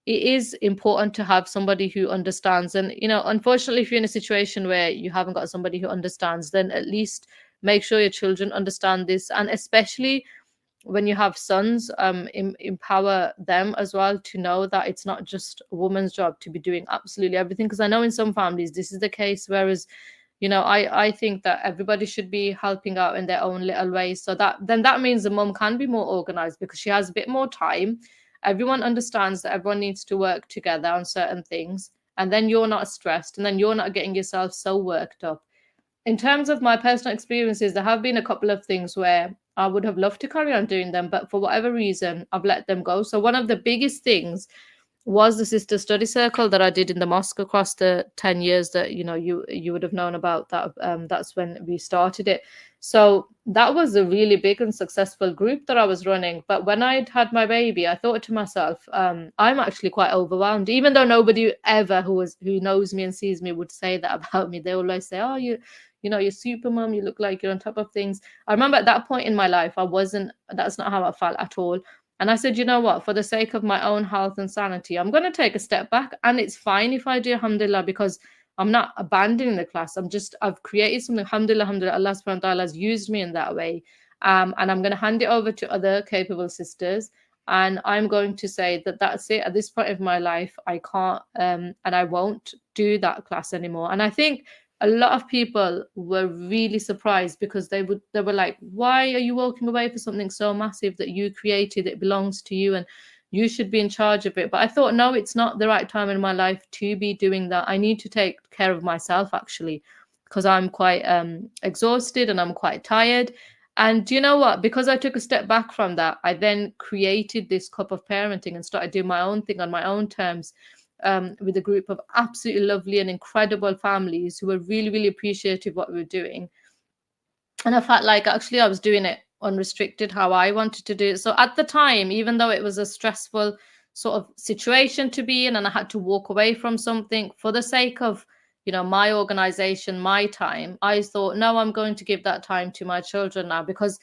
it is important to have somebody who understands. And unfortunately, if you're in a situation where you haven't got somebody who understands, then at least make sure your children understand this. And especially when you have sons, empower them as well to know that it's not just a woman's job to be doing absolutely everything, because I know in some families this is the case, whereas I think that everybody should be helping out in their own little ways. So that means the mum can be more organized because she has a bit more time. Everyone understands that everyone needs to work together on certain things, and then you're not stressed, and then you're not getting yourself so worked up. In terms of my personal experiences, there have been a couple of things where I would have loved to carry on doing them, but for whatever reason, I've let them go. So one of the biggest things was the sister study circle that I did in the mosque across the 10 years that you would have known about that. That's when we started it. So that was a really big and successful group that I was running. But when I'd had my baby, I thought to myself, I'm actually quite overwhelmed, even though nobody ever who knows me and sees me would say that about me. They always say, oh, you're super mom, you look like you're on top of things. I remember at that point in my life, that's not how I felt at all. And I said, you know what, for the sake of my own health and sanity, I'm going to take a step back. And it's fine if I do, alhamdulillah, because I'm not abandoning the class. I've created something, alhamdulillah, alhamdulillah, Allah subhanahu wa ta'ala has used me in that way. And I'm going to hand it over to other capable sisters. And I'm going to say that that's it. At this point of my life, I can't and I won't do that class anymore. And I think a lot of people were really surprised because they were like, why are you walking away for something so massive that you created? It belongs to you and you should be in charge of it. But I thought, no, it's not the right time in my life to be doing that. I need to take care of myself, actually, because I'm quite exhausted and I'm quite tired. And do you know what? Because I took a step back from that, I then created this cup of parenting and started doing my own thing on my own terms, with a group of absolutely lovely and incredible families who were really, really appreciative of what we were doing. And I felt like actually I was doing it unrestricted how I wanted to do it. So at the time, even though it was a stressful sort of situation to be in and I had to walk away from something for the sake of, my organization, my time, I thought, no, I'm going to give that time to my children now, because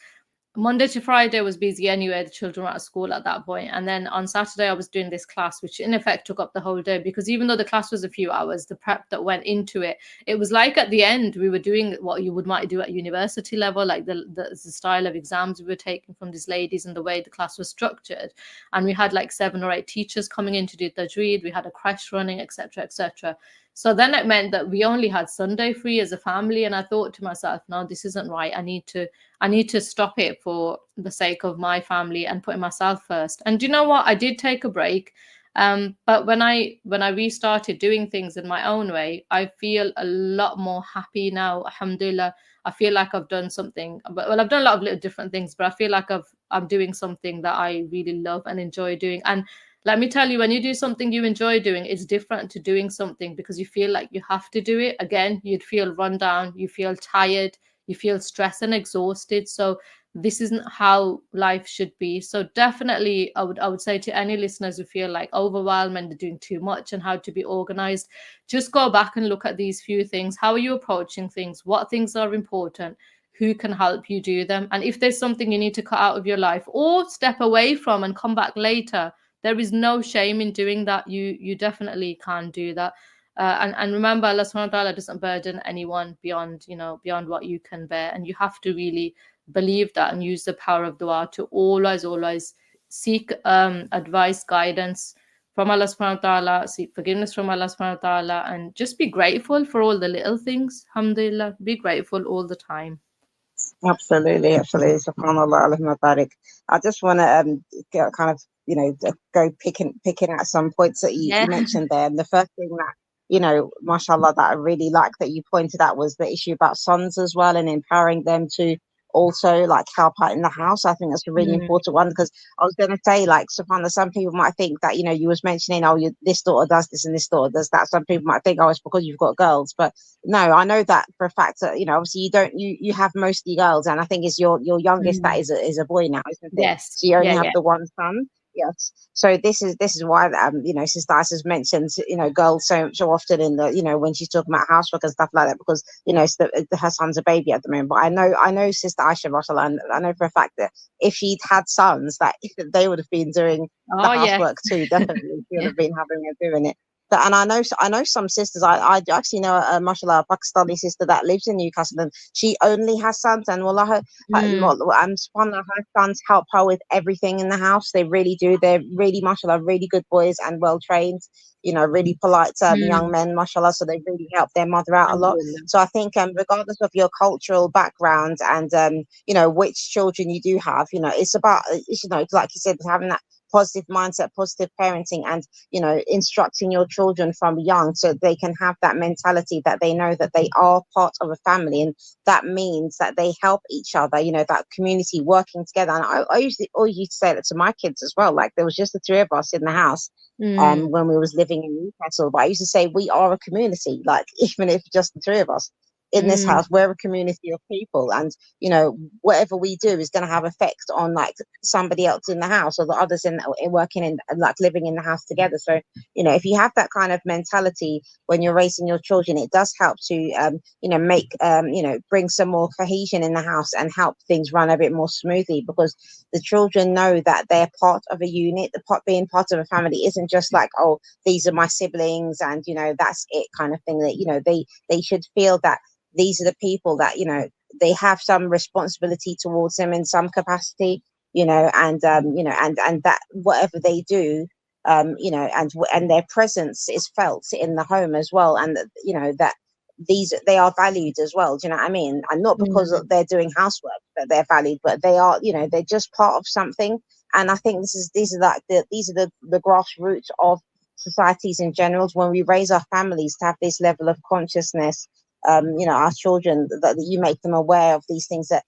Monday to Friday was busy anyway. The children were at school at that point. And then on Saturday, I was doing this class, which in effect took up the whole day, because even though the class was a few hours, the prep that went into it, it was like at the end, we were doing what you might do at university level, like the style of exams we were taking from these ladies and the way the class was structured. And we had like 7 or 8 teachers coming in to do tajweed. We had a crash running, etc., etc. So then it meant that we only had Sunday free as a family. And I thought to myself, no, this isn't right. I need to stop it for the sake of my family and putting myself first. And do you know what? I did take a break. But when I restarted doing things in my own way, I feel a lot more happy now. Alhamdulillah. I feel like I've done something. Well, I've done a lot of little different things, but I feel like I'm doing something that I really love and enjoy doing. And let me tell you, when you do something you enjoy doing, it's different to doing something because you feel like you have to do it. Again, you'd feel run down, you feel tired, you feel stressed and exhausted. So this isn't how life should be. So definitely I would say to any listeners who feel like overwhelmed and they're doing too much and how to be organized, just go back and look at these few things. How are you approaching things? What things are important? Who can help you do them? And if there's something you need to cut out of your life or step away from and come back later, there is no shame in doing that. You definitely can do that. And remember, Allah subhanahu wa ta'ala doesn't burden anyone beyond what you can bear. And you have to really believe that and use the power of dua to always seek advice, guidance from Allah subhanahu wa ta'ala, seek forgiveness from Allah subhanahu wa ta'ala, and just be grateful for all the little things. Alhamdulillah, be grateful all the time. Absolutely, absolutely. Subhanallah, Allahumma barik. I just want to kind of go picking at some points that you Yeah. mentioned there. And the first thing that mashallah, that I really like that you pointed out was the issue about sons as well, and empowering them to also like help out in the house. I think that's a really important one, because I was going to say, like, subhanallah, some people might think that you was mentioning, oh, this daughter does this and this daughter does that. Some people might think, oh, it's because you've got girls, but no, I know that for a fact that obviously you have mostly girls, and I think it's your youngest that is a boy now, isn't it? Yes. So you only Yeah, have yeah. the one son. Yes. So this is why Sister Isis mentions girls so often in the when she's talking about housework and stuff like that, because her son's a baby at the moment. But I know Sister Aisha, mashallah, and I know for a fact that if she'd had sons, that they would have been doing the Oh, yeah. housework too. Definitely, she would Yeah. have been having her doing it. And I know some sisters. I actually know a mashallah, a Pakistani sister that lives in Newcastle, and she only has sons. And wallah, subhanallah, her sons help her with everything in the house. They really do. They're really mashallah, really good boys and well trained. Really polite young men, mashallah. So they really help their mother out a lot. Alhamdulillah. So I think regardless of your cultural background and which children you do have, it's about like you said, having that positive mindset, positive parenting, and instructing your children from young so they can have that mentality that they know that they are part of a family, and that means that they help each other, that community working together. And I always used to say that to my kids as well. Like, there was just the three of us in the house when we was living in Newcastle, but I used to say we are a community, like, even if just the three of us in this house, we're a community of people, and whatever we do is going to have effect on like somebody else in the house, or the others in working in, like, living in the house together. So if you have that kind of mentality when you're raising your children, it does help to make bring some more cohesion in the house and help things run a bit more smoothly, because the children know that they're part of a unit. Being part of a family isn't just like, oh, these are my siblings and that's it kind of thing. That they should feel that these are the people that they have some responsibility towards them in some capacity, and that whatever they do, and their presence is felt in the home as well, and that they are valued as well. Do you know what I mean? And not because they're doing housework that they're valued, but they are, they're just part of something. And I think these are the grassroots of societies in general. When we raise our families to have this level of consciousness, our children, that you make them aware of these things, that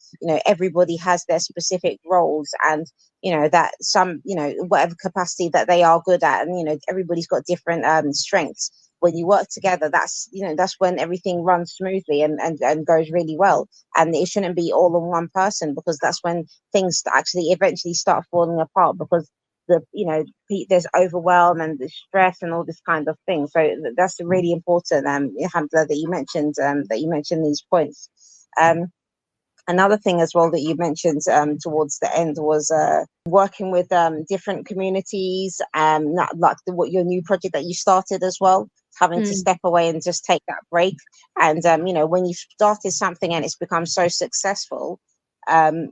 everybody has their specific roles, and that some whatever capacity that they are good at, and everybody's got different strengths. When you work together, that's when everything runs smoothly and goes really well. And it shouldn't be all on one person, because that's when things actually eventually start falling apart, because there's overwhelm and the stress and all this kind of thing. So that's really important, Hamza, that you mentioned these points. Another thing as well that you mentioned towards the end was working with different communities, like what your new project that you started as well, having to step away and just take that break. And when you've started something and it's become so successful, and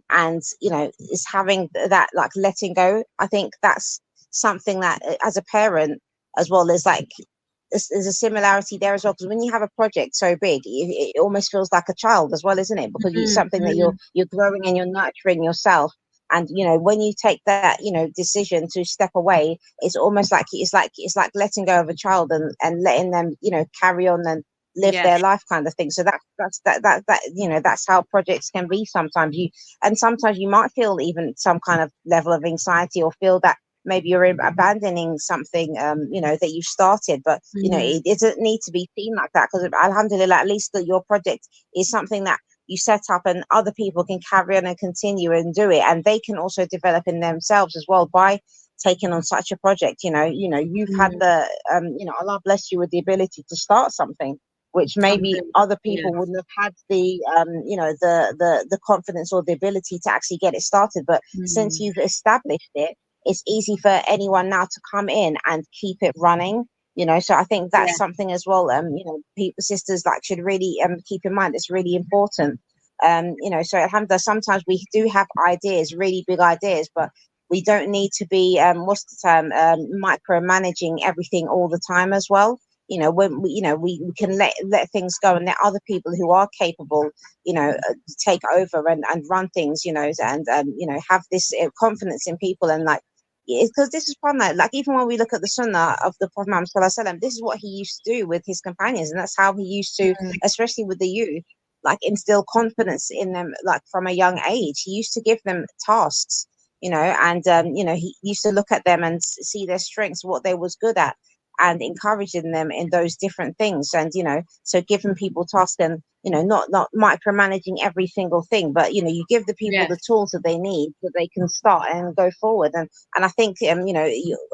it's having that, like, letting go. I think that's something that, as a parent as well, is like, there's a similarity there as well, because when you have a project so big, it almost feels like a child as well, isn't it? Because it's something that you're growing and you're nurturing yourself. And when you take that decision to step away, it's almost like it's like letting go of a child, and letting them carry on and live Yes. their life, kind of thing. So that's how projects can be. Sometimes you might feel even some kind of level of anxiety, or feel that maybe you're abandoning something that you started, but it doesn't need to be seen like that, because alhamdulillah, at least that your project is something that you set up and other people can carry on and continue and do it, and they can also develop in themselves as well by taking on such a project. You've had the Allah bless you with the ability to start something which maybe other people wouldn't have had the the confidence or the ability to actually get it started. But since you've established it, it's easy for anyone now to come in and keep it running. So I think that's something as well. People, sisters, like, should really keep in mind. It's really important. So alhamdulillah, sometimes we do have ideas, really big ideas, but we don't need to be what's the term, micromanaging everything all the time as well. When we can let things go, and let other people who are capable take over and run things, and have this confidence in people. And like, because this is one that, like, even when we look at the sunnah of the Prophet Muhammad Sallallahu Alaihi Wasallam, this is what he used to do with his companions, and that's how he used to, especially with the youth, like, instill confidence in them, like, from a young age. He used to give them tasks, and he used to look at them and see their strengths, what they was good at, and encouraging them in those different things. And so giving people tasks, and not micromanaging every single thing, but you give the people the tools that they need, so they can start and go forward. And I think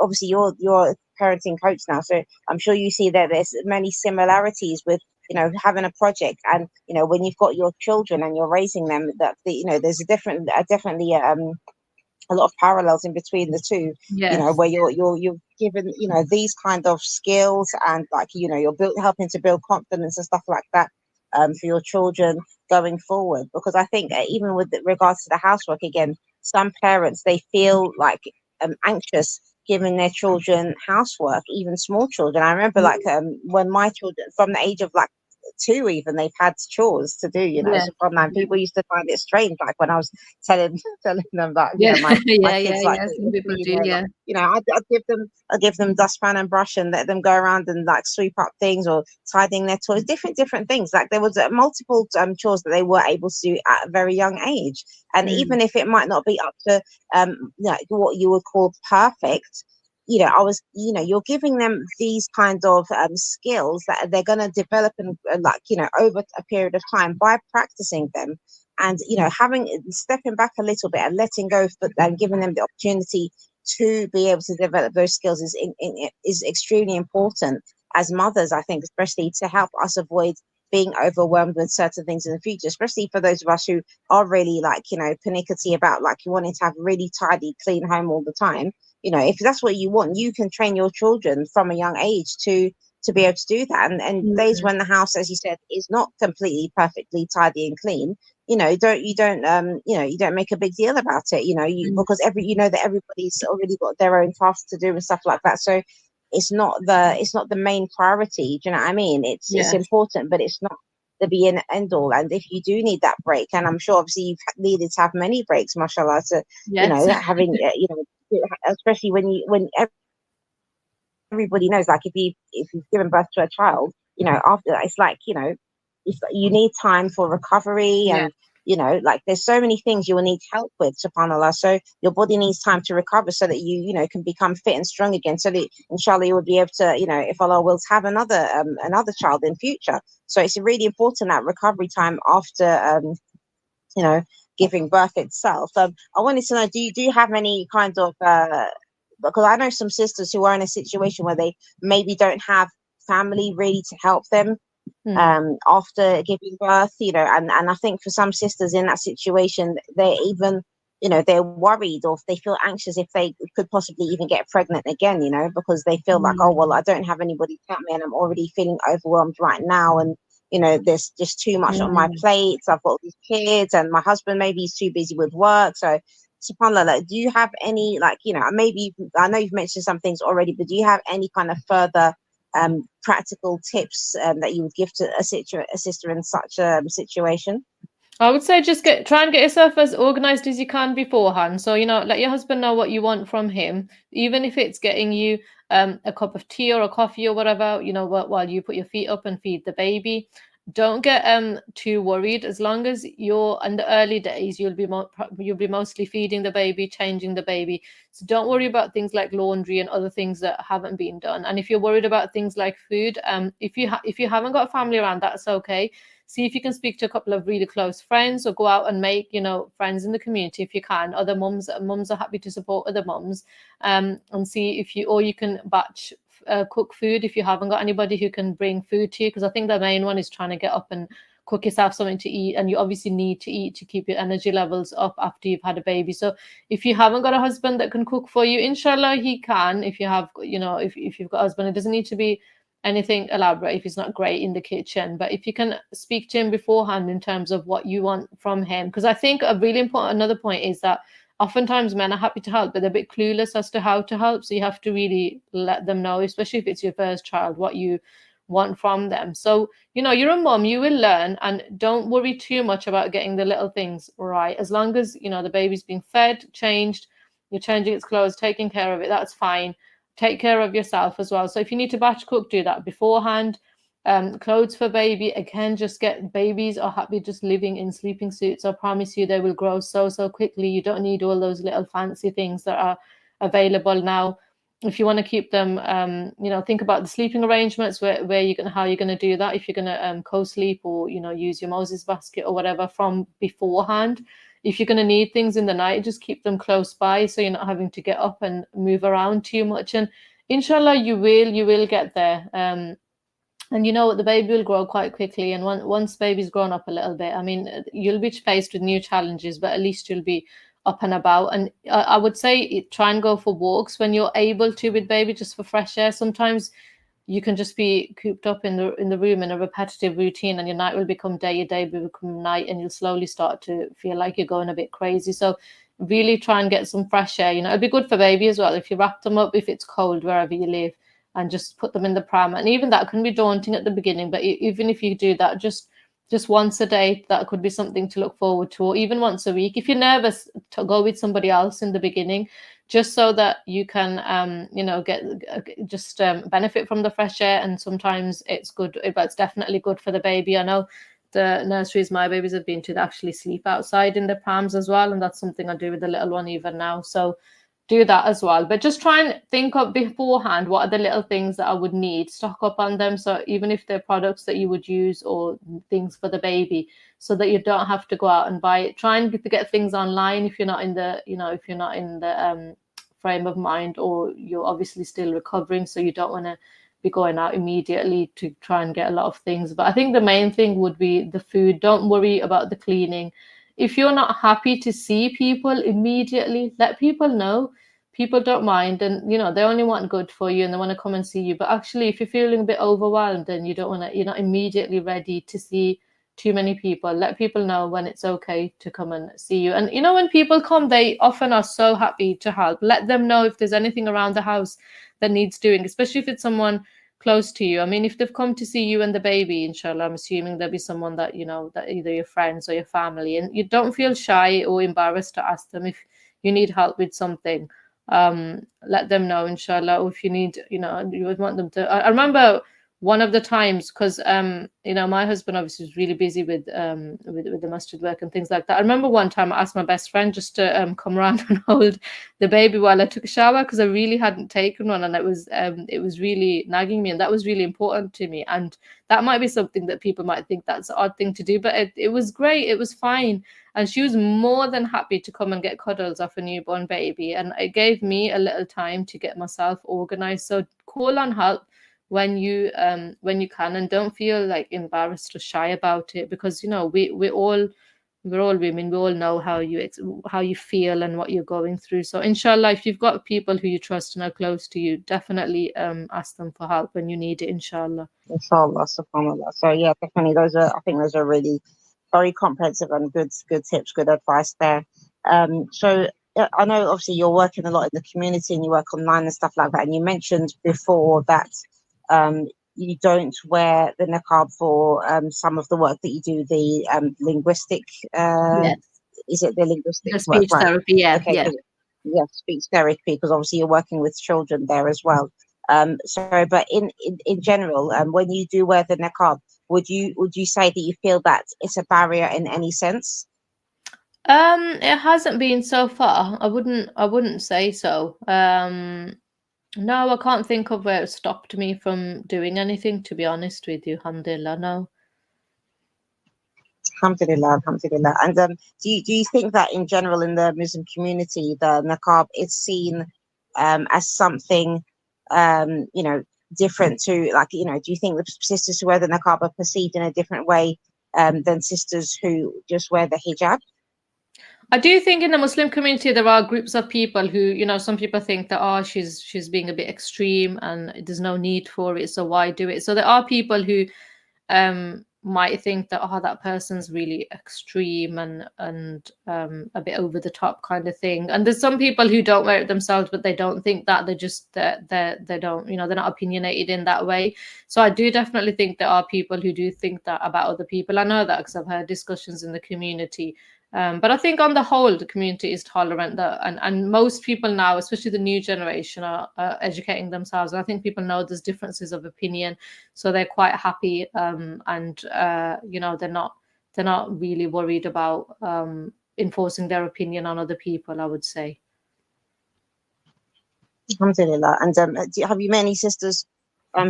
obviously you're a parenting coach now, so I'm sure you see that there's many similarities with having a project, and when you've got your children and you're raising them, that there's definitely a lot of parallels in between the two. Where you're given these kind of skills, and like you're helping to build confidence and stuff like that for your children going forward. Because I think even with regards to the housework, again, some parents, they feel like anxious giving their children housework, even small children. I remember, like, when my children, from the age of like 2 even, they've had chores to do, you know, Yeah. so from that, people used to find it strange, like when I was telling telling them that, you Yeah. know, my Yeah. Yeah. kids like Yeah. to Some people do. clean their, like, Yeah. you know, I'd give them dustpan and brush and let them go around and like sweep up things or tidying their toys, different things. Like there was multiple chores that they were able to do at a very young age, and Mm. even if it might not be up to like what you would call perfect, you know, I was, you know, you're giving them these kind of skills that they're going to develop and like, you know, over a period of time by practicing them, and you know, having stepping back a little bit and letting go and giving them the opportunity to be able to develop those skills is extremely important as mothers, I think, especially to help us avoid being overwhelmed with certain things in the future, especially for those of us who are really like, you know, pernickety about like you wanting to have really tidy, clean home all the time. You know, if that's what you want, you can train your children from a young age to be able to do that. And days Mm. when the house, as you said, is not completely perfectly tidy and clean, you know, you don't make a big deal about it, you know, Mm. because you know that everybody's already got their own tasks to do and stuff like that. So it's not the main priority. Do you know what I mean? It's Yeah. important, but it's not the be and end all. And if you do need that break, and I'm sure obviously you've needed to have many breaks, mashallah, to, you Yes. know, having you know, especially when everybody knows, like if you've given birth to a child, you know, after that, it's like, you know, it's, you need time for recovery, Yeah. and you know, like there's so many things you will need help with, subhanallah. So your body needs time to recover so that you know, can become fit and strong again, so that inshallah you will be able to, you know, if Allah wills, have another child in future. So it's really important, that recovery time after you know, giving birth itself. I wanted to know, do you have any kind of because I know some sisters who are in a situation where they maybe don't have family really to help them Mm. after giving birth, you know, and I think for some sisters in that situation, they're even, you know, they're worried, or if they feel anxious if they could possibly even get pregnant again, you know, because they feel like, oh well, Mm. I don't have anybody to help me and I'm already feeling overwhelmed right now, and you know, there's just too much on my Mm. plate. I've got these kids and my husband maybe he's too busy with work. So subhanallah, like, do you have any, like, you know, maybe I know you've mentioned some things already, but do you have any kind of further practical tips that you would give to a sister in such a situation? I would say just try and get yourself as organized as you can beforehand. So, you know, let your husband know what you want from him, even if it's getting you a cup of tea or a coffee or whatever, you know, while you put your feet up and feed the baby. Don't get too worried. As long as you're in the early days, you'll be mostly feeding the baby, changing the baby. So don't worry about things like laundry and other things that haven't been done. And if you're worried about things like food, if you haven't got family around, that's okay. See if you can speak to a couple of really close friends, or go out and make, you know, friends in the community if you can. Other mums are happy to support other mums, and see if you, or you can batch cook food if you haven't got anybody who can bring food to you, because I think the main one is trying to get up and cook yourself something to eat, and you obviously need to eat to keep your energy levels up after you've had a baby. So if you haven't got a husband that can cook for you, inshallah he can. If you have, you know, if you've got a husband, it doesn't need to be anything elaborate if he's not great in the kitchen, but if you can speak to him beforehand in terms of what you want from him. Because I think a really important another point is that oftentimes men are happy to help, but they're a bit clueless as to how to help, so you have to really let them know, especially if it's your first child, what you want from them. So, you know, you're a mom, you will learn, and don't worry too much about getting the little things right. As long as, you know, the baby's being fed, changed, you're changing its clothes, taking care of it, that's fine. Take care of yourself as well. So if you need to batch cook, do that beforehand. Clothes for baby, again, just get, babies are happy just living in sleeping suits. I promise you they will grow so quickly. You don't need all those little fancy things that are available now. If you want to keep them, you know, think about the sleeping arrangements, where you're gonna, how you're gonna do that. If you're gonna co-sleep, or, you know, use your Moses basket or whatever from beforehand. If you're going to need things in the night, just keep them close by, so you're not having to get up and move around too much. And inshallah, you will get there. And you know what, the baby will grow quite quickly. And once baby's grown up a little bit, I mean, you'll be faced with new challenges, but at least you'll be up and about. And I would say try and go for walks when you're able to with baby, just for fresh air. Sometimes you can just be cooped up in the room in a repetitive routine, and your night will become day, your day will become night, and you'll slowly start to feel like you're going a bit crazy. So really try and get some fresh air. You know, it'd be good for baby as well if you wrap them up if it's cold wherever you live. and just put them in the pram. And even that can be daunting at the beginning, but even if you do that, just once a day, that could be something to look forward to, or even once a week. If you're nervous, to go with somebody else in the beginning, just so that you can get just benefit from the fresh air. And sometimes it's good, but it's definitely good for the baby. I know the nurseries my babies have been to, they actually sleep outside in the prams as well, and that's something I do with the little one even now. So do that as well. But just try and think of beforehand, what are the little things that I would need, stock up on them. So even if they're products that you would use or things for the baby, so that you don't have to go out and buy it. Try and get things online if you're not in the, if you're not in the frame of mind, or you're obviously still recovering, so you don't want to be going out immediately to try and get a lot of things. But I think the main thing would be the food. Don't worry about the cleaning. If you're not happy to see people immediately, let people know. People don't mind, and they only want good for you, and they want to come and see you. But actually, if you're feeling a bit overwhelmed and you're not immediately ready to see too many people, let people know when it's okay to come and see you. And when people come, they often are so happy to help. Let them know if there's anything around the house that needs doing, especially if it's someone close to you. I mean, if they've come to see you and the baby, inshallah, I'm assuming there'll be someone that that either your friends or your family, and you don't feel shy or embarrassed to ask them if you need help with something. Let them know, inshallah. Or if you need, you would want them to. I remember one of the times, because my husband obviously was really busy with the masjid work and things like that. I remember one time I asked my best friend just to come around and hold the baby while I took a shower, because I really hadn't taken one, and it was really nagging me, and that was really important to me. And that might be something that people might think that's an odd thing to do, but it was great. It was fine. And she was more than happy to come and get cuddles off a newborn baby, and it gave me a little time to get myself organized. So call on help when you can, and don't feel like embarrassed or shy about it, because we're all women. We all know how you feel and what you're going through. So inshallah, if you've got people who you trust and are close to you, definitely ask them for help when you need it, inshallah. Inshallah, subhanallah. So yeah, definitely I think those are really very comprehensive and good tips, good advice there. So I know obviously you're working a lot in the community and you work online and stuff like that. And you mentioned before that you don't wear the niqab for some of the work that you do, the linguistic. Yes. Is it the linguistic The speech work? Right. therapy, yeah, Okay, yeah. yeah, speech therapy, because obviously you're working with children there as well. So, but in general, when you do wear the niqab, would you say that you feel that it's a barrier in any sense? It hasn't been so far. I wouldn't say so. No, I can't think of where it stopped me from doing anything, to be honest with you. Alhamdulillah, no. Alhamdulillah, alhamdulillah. And do you think that in general in the Muslim community, the niqab is seen as something different to, like, do you think the sisters who wear the niqab are perceived in a different way than sisters who just wear the hijab? I do think in the Muslim community there are groups of people who, some people think that, oh, she's being a bit extreme and there's no need for it, so why do it? So there are people who might think that, oh, that person's really extreme and a bit over the top kind of thing. And there's some people who don't wear it themselves, but they don't think that. They're just they don't, they're not opinionated in that way. So I do definitely think there are people who do think that about other people. I know that because I've heard discussions in the community. But I think on the whole, the community is tolerant, and most people now, especially the new generation, are educating themselves. And I think people know there's differences of opinion, so they're quite happy, and they're not really worried about enforcing their opinion on other people, I would say. Alhamdulillah. And have you many sisters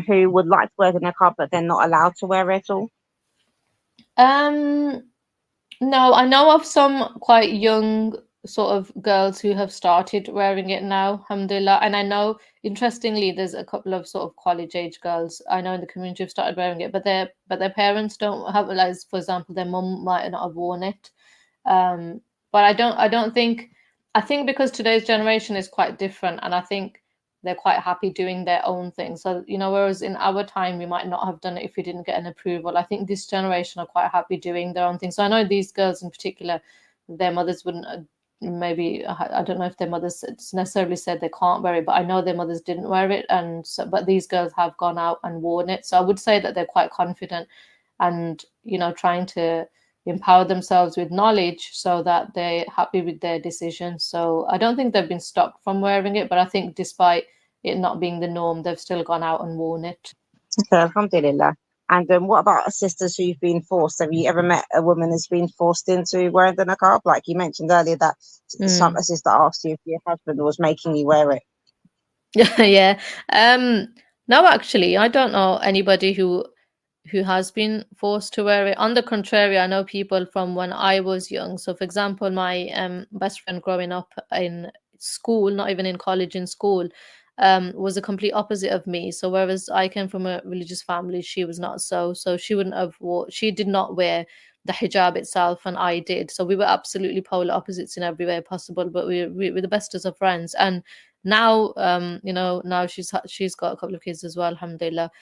who would like to wear the niqab but they're not allowed to wear it at all? No, I know of some quite young sort of girls who have started wearing it now, alhamdulillah. And I know, interestingly, there's a couple of sort of college age girls I know in the community who've started wearing it, but their parents don't have, like, for example, their mum might not have worn it. But I don't think, I think because today's generation is quite different, and I think they're quite happy doing their own thing. So, whereas in our time, we might not have done it if we didn't get an approval. I think this generation are quite happy doing their own thing. So I know these girls in particular, their mothers wouldn't maybe I don't know if their mothers necessarily said they can't wear it, but I know their mothers didn't wear it, and so, but these girls have gone out and worn it. So I would say that they're quite confident, and trying to empower themselves with knowledge so that they're happy with their decisions. So I don't think they've been stopped from wearing it, but I think despite it not being the norm, they've still gone out and worn it. Okay, alhamdulillah. And what about sisters who've been forced? Have you ever met a woman who's been forced into wearing the niqab? Like you mentioned earlier that a sister asked you if your husband was making you wear it. Yeah. No, actually, I don't know anybody who has been forced to wear it. On the contrary, I know people from when I was young. So, for example, my best friend growing up in school, not even in college, in school, was the complete opposite of me. So, whereas I came from a religious family, she was not so. So, she wouldn't have she did not wear the hijab itself, and I did. So, we were absolutely polar opposites in every way possible, but we were the bestest of friends. And now, now she's got a couple of kids as well, alhamdulillah.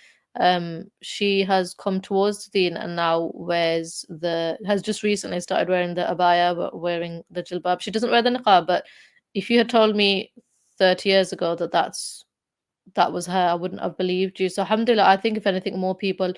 She has come towards the deen and now has just recently started wearing the abaya, but wearing the jilbab. She doesn't wear the niqab, but if you had told me 30 years ago that was her, I wouldn't have believed you. So alhamdulillah, I think if anything, more people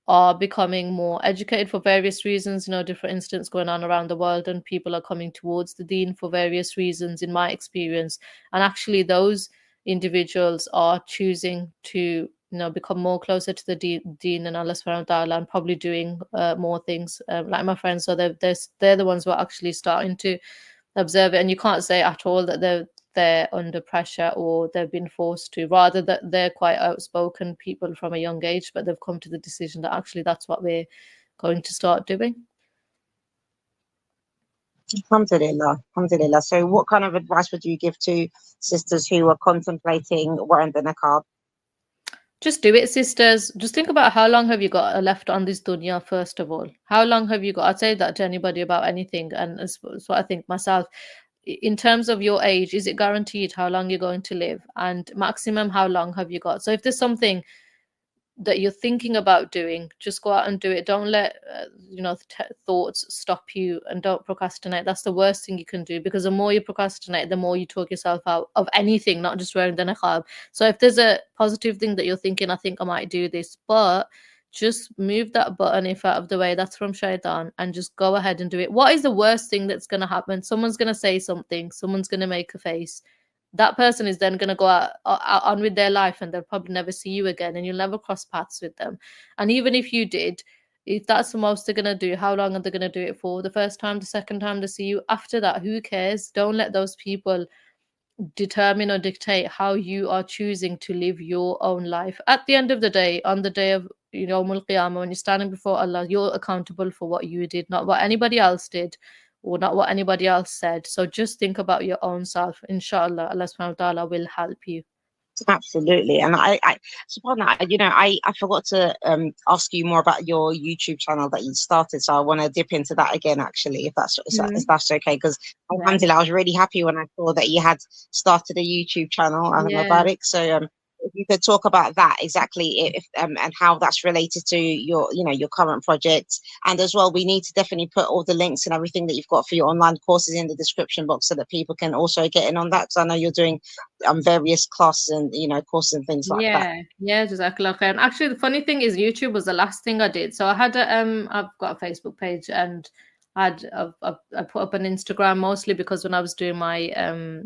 are becoming more educated for various reasons, different incidents going on around the world, and people are coming towards the deen for various reasons, in my experience. And actually those individuals are choosing to become more closer to the deen and Allah subhanahu wa ta'ala, and probably doing more things like my friends. So they're the ones who are actually starting to observe it, and you can't say at all that they're under pressure or they've been forced to. Rather, that they're quite outspoken people from a young age, but they've come to the decision that actually that's what we're going to start doing. Alhamdulillah, alhamdulillah. So what kind of advice would you give to sisters who are contemplating wearing the niqab? Just do it, sisters. Just think about how long have you got left on this dunya, first of all. How long have you got? I'd say that to anybody about anything, and that's what I think myself. In terms of your age, is it guaranteed how long you're going to live? And maximum, how long have you got? So if there's something that you're thinking about doing, just go out and do it. Don't let thoughts stop you, and don't procrastinate. That's the worst thing you can do, because the more you procrastinate, the more you talk yourself out of anything, not just wearing the niqab. So if there's a positive thing that you're thinking, I think I might do this, but just move that button if out of the way. That's from shaitan, and just go ahead and do it. What is the worst thing that's going to happen? Someone's going to say something, someone's going to make a face. That person is then going to go out on with their life, and they'll probably never see you again, and you'll never cross paths with them. And even if you did, if that's the most they're going to do, how long are they going to do it for? The first time, the second time they see you? After that, who cares? Don't let those people determine or dictate how you are choosing to live your own life. At the end of the day, on the day of Yawmul Qiyamah, when you're standing before Allah, you're accountable for what you did, not what anybody else did, or not what anybody else said. So just think about your own self. Inshallah, Allah subhanahu wa ta'ala will help you. Absolutely. And I forgot to ask you more about your YouTube channel that you started. So I want to dip into that again, actually, if that's okay. Because alhamdulillah, I was really happy when I saw that you had started a YouTube channel, Mubarak. So if you could talk about that exactly, and how that's related to your current project. And as well, we need to definitely put all the links and everything that you've got for your online courses in the description box, so that people can also get in on that, because I know you're doing various classes and courses and things like that. Yeah, Jazakallah khair. And actually, the funny thing is, YouTube was the last thing I did. So I had I've got a Facebook page, and I put up an Instagram, mostly because when I was doing my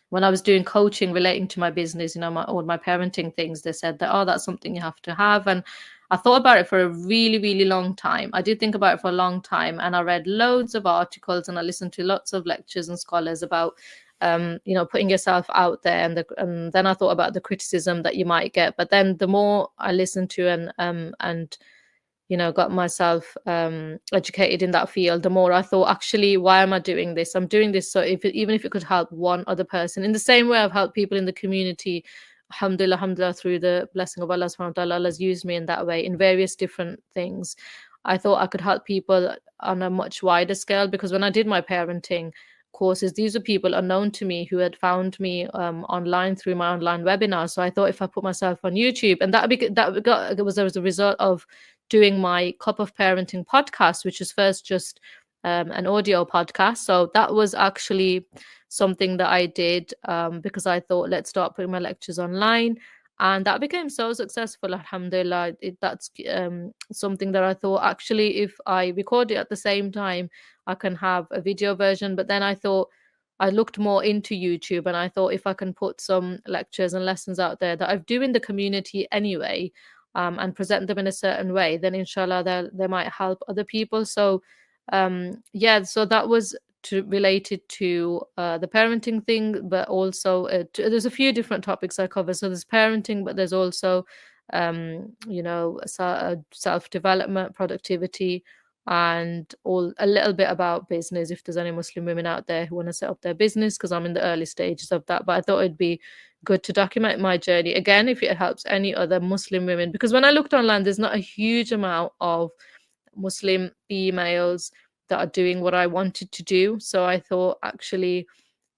when I was doing coaching relating to my business, all my parenting things, they said that, oh, that's something you have to have. And I thought about it for a really, really long time. I did think about it for a long time, and I read loads of articles, and I listened to lots of lectures and scholars about putting yourself out there, and then I thought about the criticism that you might get. But then the more I listened to and got myself educated in that field, the more I thought, actually, why am I doing this? I'm doing this so even if it could help one other person, in the same way I've helped people in the community, alhamdulillah, through the blessing of Allah subhanahu wa ta'ala. Allah has used me in that way in various different things. I thought I could help people on a much wider scale, because when I did my parenting courses, these were people unknown to me who had found me online through my online webinars. So I thought, if I put myself on YouTube, and that was as a result of doing my Cup of Parenting podcast, which was first just an audio podcast. So that was actually something that I did, because I thought, let's start putting my lectures online. And that became so successful, alhamdulillah. That's something that I thought, actually, if I record it at the same time, I can have a video version. But then I thought, I looked more into YouTube, and I thought, if I can put some lectures and lessons out there that I do in the community anyway, and present them in a certain way, then inshallah they might help other people. So yeah, so that was related to the parenting thing, but also there's a few different topics I cover. So there's parenting, but there's also self development, productivity, and all a little bit about business, if there's any Muslim women out there who want to set up their business, because I'm in the early stages of that. But I thought it'd be good to document my journey again, if it helps any other Muslim women, because when I looked online, there's not a huge amount of Muslim females that are doing what I wanted to do. So I thought, actually,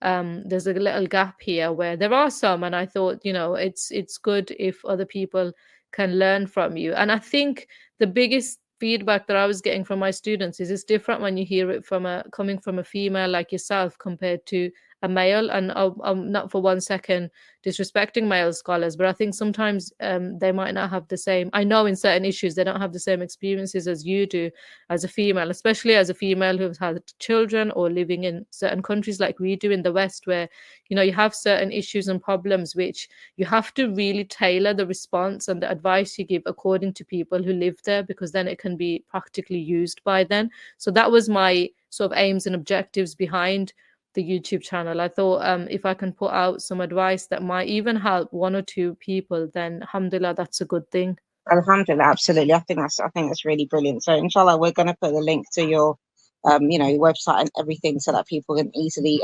there's a little gap here where there are some, and I thought, it's good if other people can learn from you. And I think the biggest feedback that I was getting from my students is, it's different when you hear it from coming from a female like yourself compared to a male. And I'm not for one second disrespecting male scholars, but I think sometimes they might not have the same. I know in certain issues they don't have the same experiences as you do as a female, especially as a female who's had children or living in certain countries like we do in the West, where you have certain issues and problems which you have to really tailor the response and the advice you give according to people who live there, because then it can be practically used by them. So that was my sort of aims and objectives behind the YouTube channel. I thought, if I can put out some advice that might even help one or two people, then alhamdulillah, that's a good thing. Alhamdulillah, absolutely. I think that's really brilliant. So inshallah, we're going to put the link to your your website and everything, so that people can easily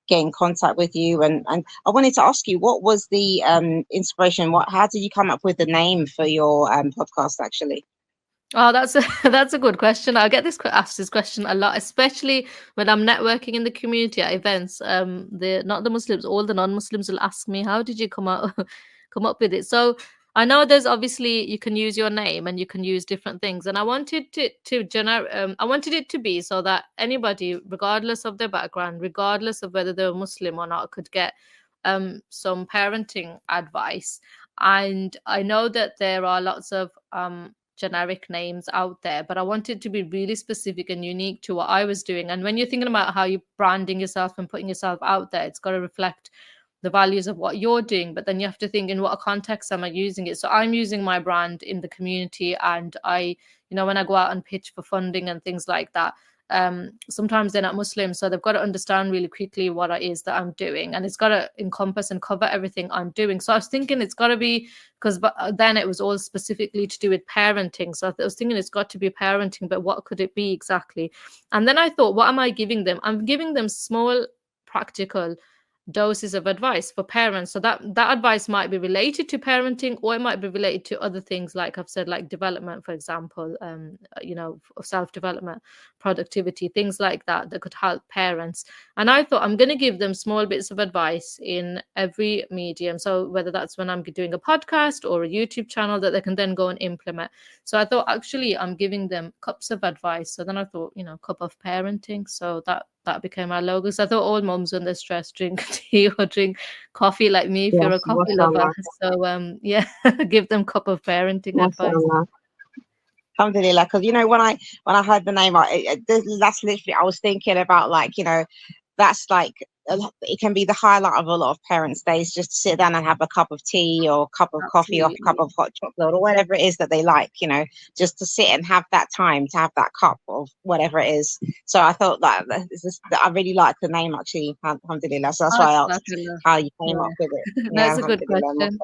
get in contact with you. And I wanted to ask you, what was the inspiration? How did you come up with the name for your podcast, actually? Oh, that's a good question. I get asked this question a lot, especially when I'm networking in the community at events. The not the Muslims, all the non-Muslims will ask me, "How did you come up with it?" So I know there's obviously, you can use your name and you can use different things, and I wanted I wanted it to be so that anybody, regardless of their background, regardless of whether they're Muslim or not, could get some parenting advice. And I know that there are lots of generic names out there, but I wanted to be really specific and unique to what I was doing. And when you're thinking about how you're branding yourself and putting yourself out there, it's got to reflect the values of what you're doing, but then you have to think, in what context am I using it? So I'm using my brand in the community, and when I go out and pitch for funding and things like that, sometimes they're not Muslim, so they've got to understand really quickly what it is that I'm doing, and it's got to encompass and cover everything I'm doing. So I was thinking it's got to be, because then it was all specifically to do with parenting. So I was thinking it's got to be parenting, but what could it be exactly? And then I thought, what am I giving them? I'm giving them small, practical doses of advice for parents. So that advice might be related to parenting, or it might be related to other things, like I've said, like development, for example, self-development, productivity, things like that could help parents. And I thought, I'm going to give them small bits of advice in every medium. So whether that's when I'm doing a podcast or a YouTube channel that they can then go and implement. So I thought, actually, I'm giving them cups of advice. So then I thought, cup of parenting. So that became our logo. So I thought all mums, when they're stressed, drink tea or drink coffee like me, if you're Yes, a coffee lover. So yeah, give them cup of parenting advice. Alhamdulillah, because when I heard the name, that's literally, I was thinking about, like, that's like it can be the highlight of a lot of parents' days, just to sit down and have a cup of tea or a cup of coffee or a cup of hot chocolate or whatever it is that they like, just to sit and have that time to have that cup of whatever it is. So I thought that I really like the name, actually. Alhamdulillah. So that's why I asked how you came up with it. That's a good question.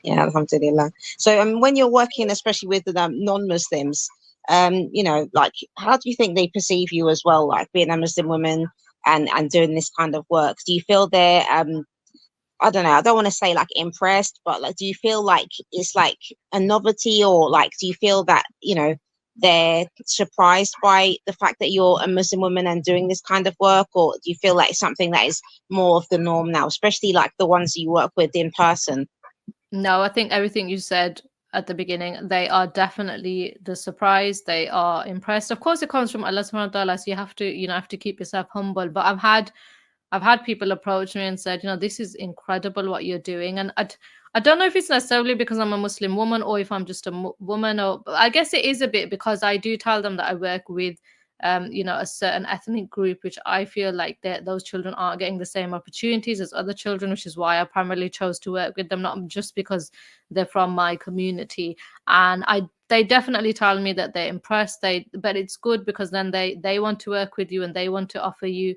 Yeah, alhamdulillah. So when you're working, especially with the non-Muslims, like, how do you think they perceive you as well, like being a Muslim woman and doing this kind of work? Do you feel they're I don't know, I don't want to say like impressed, but like, do you feel like it's like a novelty, or like, do you feel that they're surprised by the fact that you're a Muslim woman and doing this kind of work, or do you feel like it's something that is more of the norm now, especially like the ones you work with in person? No, I think everything you said at the beginning, they are definitely the surprise. They are impressed. Of course, it comes from Allah subhanahu wa ta'ala, so you have to, have to keep yourself humble. But I've had people approach me and said, this is incredible what you're doing. And I don't know if it's necessarily because I'm a Muslim woman or if I'm just a woman, or I guess it is a bit, because I do tell them that I work with a certain ethnic group, which I feel like that those children aren't getting the same opportunities as other children, which is why I primarily chose to work with them, not just because they're from my community. And they definitely tell me that they're impressed. But it's good because then they want to work with you and they want to offer you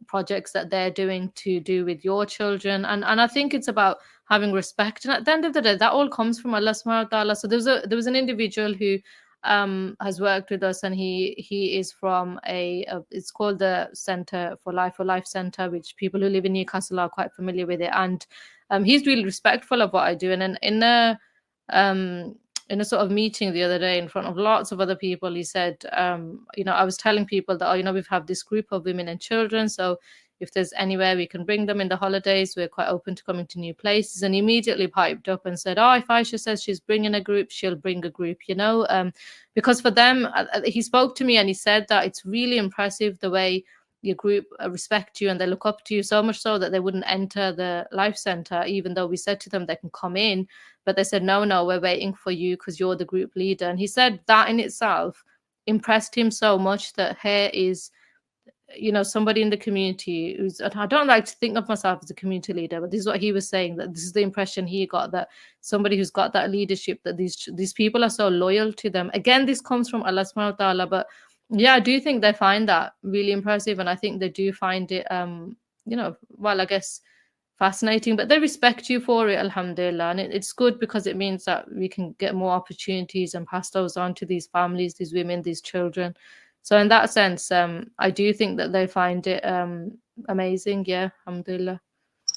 projects that they're doing to do with your children. And I think it's about having respect. And at the end of the day, that all comes from Allah subhanahu wa ta'ala. So there was an individual who has worked with us, and he is from it's called the Center for Life Center, which people who live in Newcastle are quite familiar with it. And he's really respectful of what I do. And in a sort of meeting the other day in front of lots of other people, he said, I was telling people that, we've had this group of women and children, so if there's anywhere we can bring them in the holidays, we're quite open to coming to new places. And he immediately piped up and said, if Aisha says she's bringing a group, she'll bring a group, because for them, he spoke to me and he said that it's really impressive the way your group respect you and they look up to you, so much so that they wouldn't enter the life center, even though we said to them they can come in. But they said, no, we're waiting for you because you're the group leader. And he said that in itself impressed him so much, that here is, somebody in the community who's, I don't like to think of myself as a community leader, but this is what he was saying, that this is the impression he got, that somebody who's got that leadership, that these people are so loyal to them. Again, this comes from Allah subhanahu wa ta'ala, but yeah, I do think they find that really impressive. And I think they do find it, I guess fascinating, but they respect you for it, alhamdulillah. And it's good because it means that we can get more opportunities and pass those on to these families, these women, these children. So in that sense, I do think that they find it amazing. Yeah, alhamdulillah.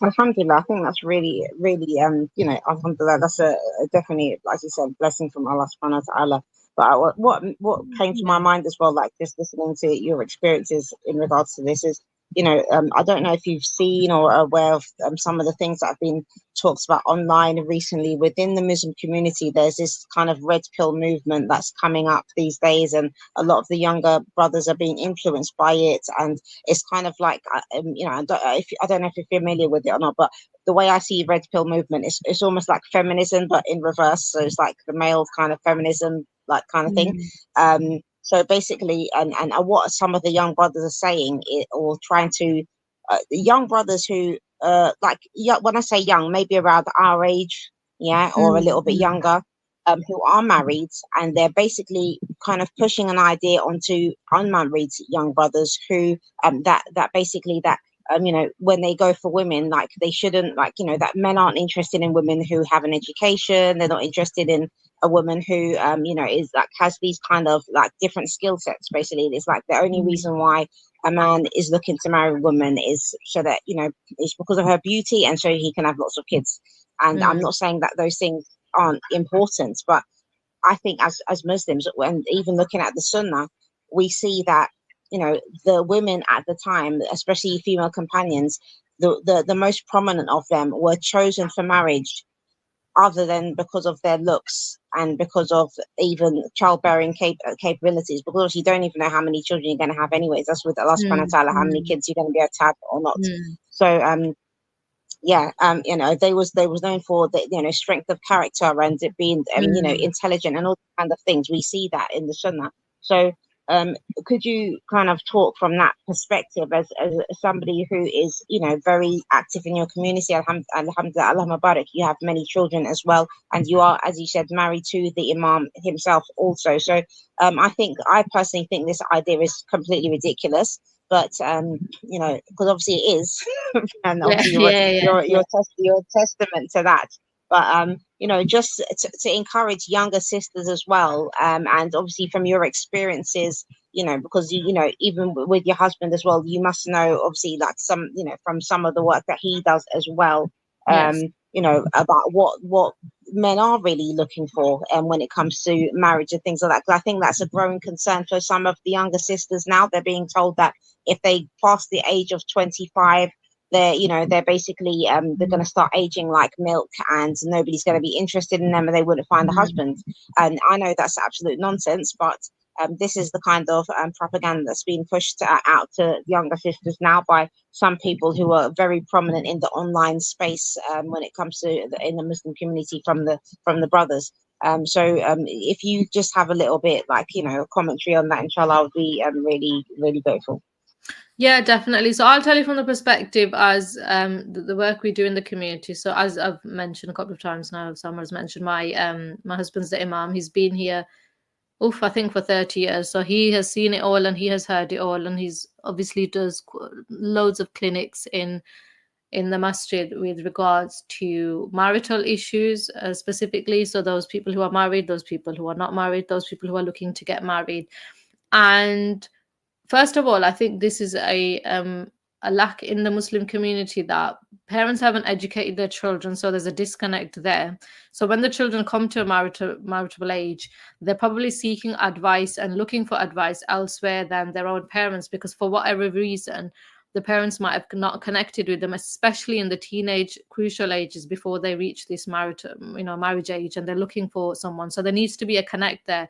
Alhamdulillah, I think that's really, really, alhamdulillah, that's a definitely, as you said, blessing from Allah subhanahu wa ta'ala. But what came to my mind as well, like just listening to your experiences in regards to this is, I don't know if you've seen or are aware of some of the things that have been talked about online recently within the Muslim community. There's this kind of red pill movement that's coming up these days, and a lot of the younger brothers are being influenced by it. And it's kind of like, I don't know if you're familiar with it or not, but the way I see red pill movement is it's almost like feminism, but in reverse. So it's like the male kind of feminism, like kind of thing. So basically, and what some of the young brothers are saying, or trying to, the young brothers who, when I say young, maybe around our age, or a little bit younger, who are married, and they're basically kind of pushing an idea onto unmarried young brothers who, that basically that. When they go for women, like they shouldn't, that men aren't interested in women who have an education. They're not interested in a woman who, is like has these kind of like different skill sets. Basically, it's like the only reason why a man is looking to marry a woman is so that it's because of her beauty and so he can have lots of kids. And I'm not saying that those things aren't important, but I think as Muslims, when even looking at the Sunnah, we see that the women at the time, especially female companions, the most prominent of them were chosen for marriage other than because of their looks and because of even childbearing capabilities, because you don't even know how many children you're going to have anyways. That's with Allah subhanahu wa ta'ala, how many kids you're going to be able to have or not. So they was known for the strength of character and it being intelligent and all kind of things. We see that in the Sunnah. So could you kind of talk from that perspective as somebody who is very active in your community? Alhamdulillah, Allah Mubarak, you have many children as well, and you are, as you said, married to the Imam himself also. So I personally think this idea is completely ridiculous, but because obviously it is, and obviously you're testament to that. But just to encourage younger sisters as well, and obviously from your experiences, because even with your husband as well, you must know obviously like some from some of the work that he does as well, about what men are really looking for, and when it comes to marriage and things like that. 'Cause I think that's a growing concern for some of the younger sisters now. They're being told that if they pass the age of 25, they're basically they're going to start aging like milk, and nobody's going to be interested in them, and they wouldn't find a husband. And I know that's absolute nonsense, but this is the kind of propaganda that's being pushed out to younger sisters now by some people who are very prominent in the online space when it comes to in the Muslim community from the brothers. If you just have a little bit like commentary on that, inshallah, I'll be really really grateful. Yeah, definitely. So I'll tell you from the perspective as the work we do in the community. So as I've mentioned a couple of times now, Summer's mentioned my husband's the imam. He's been here, I think for 30 years. So he has seen it all and he has heard it all, and he's obviously does loads of clinics in the masjid with regards to marital issues specifically. So those people who are married, those people who are not married, those people who are looking to get married. And first of all, I think this is a lack in the Muslim community that parents haven't educated their children, so there's a disconnect there. So when the children come to a marital age, they're probably seeking advice and looking for advice elsewhere than their own parents, because for whatever reason, the parents might have not connected with them, especially in the teenage crucial ages before they reach this marriage age, and they're looking for someone. So there needs to be a connect there,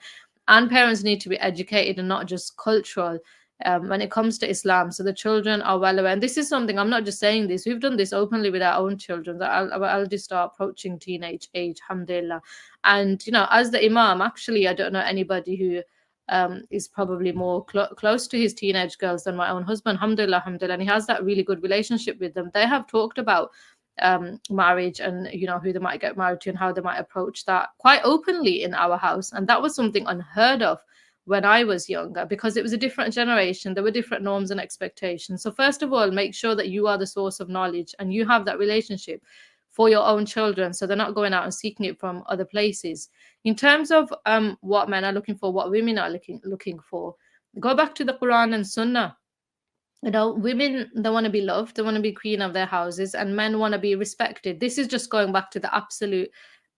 and parents need to be educated and not just cultural when it comes to Islam. So the children are well aware. And this is something, I'm not just saying this, we've done this openly with our own children. Our eldest are approaching teenage age, alhamdulillah. And, as the imam, actually, I don't know anybody who is probably more close to his teenage girls than my own husband, alhamdulillah, alhamdulillah. And he has that really good relationship with them. They have talked about marriage and, who they might get married to and how they might approach that quite openly in our house. And that was something unheard of when I was younger, because it was a different generation. There were different norms and expectations. So first of all, make sure that you are the source of knowledge and you have that relationship for your own children, so they're not going out and seeking it from other places. In terms of what men are looking for, what women are looking for, go back to the Quran and Sunnah. Women, they want to be loved, they want to be queen of their houses, and men want to be respected. This is just going back to the absolute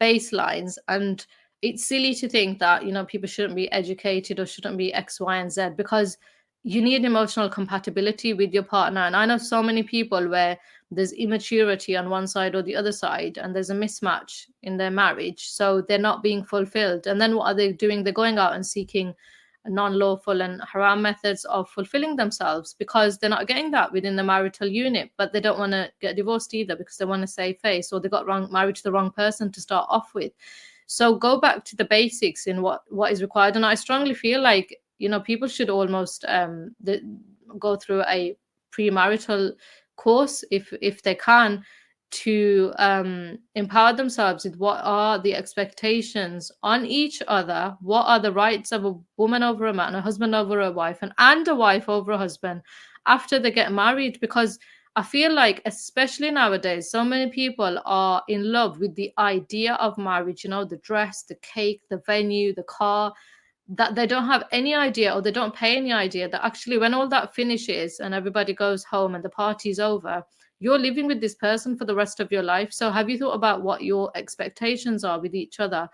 baselines. And it's silly to think that people shouldn't be educated or shouldn't be X, Y, and Z, because you need emotional compatibility with your partner. And I know so many people where there's immaturity on one side or the other side, and there's a mismatch in their marriage, so they're not being fulfilled. And then what are they doing? They're going out and seeking non-lawful and haram methods of fulfilling themselves, because they're not getting that within the marital unit. But they don't want to get divorced either, because they want to save face, or they got married to the wrong person to start off with. So go back to the basics in what is required. And I strongly feel like, people should almost go through a premarital course if they can, to empower themselves with what are the expectations on each other, what are the rights of a woman over a man, a husband over a wife, and a wife over a husband after they get married. Because I feel like, especially nowadays, so many people are in love with the idea of marriage, the dress, the cake, the venue, the car, that they don't have any idea, or they don't pay any idea that actually when all that finishes and everybody goes home and the party's over, you're living with this person for the rest of your life. So have you thought about what your expectations are with each other?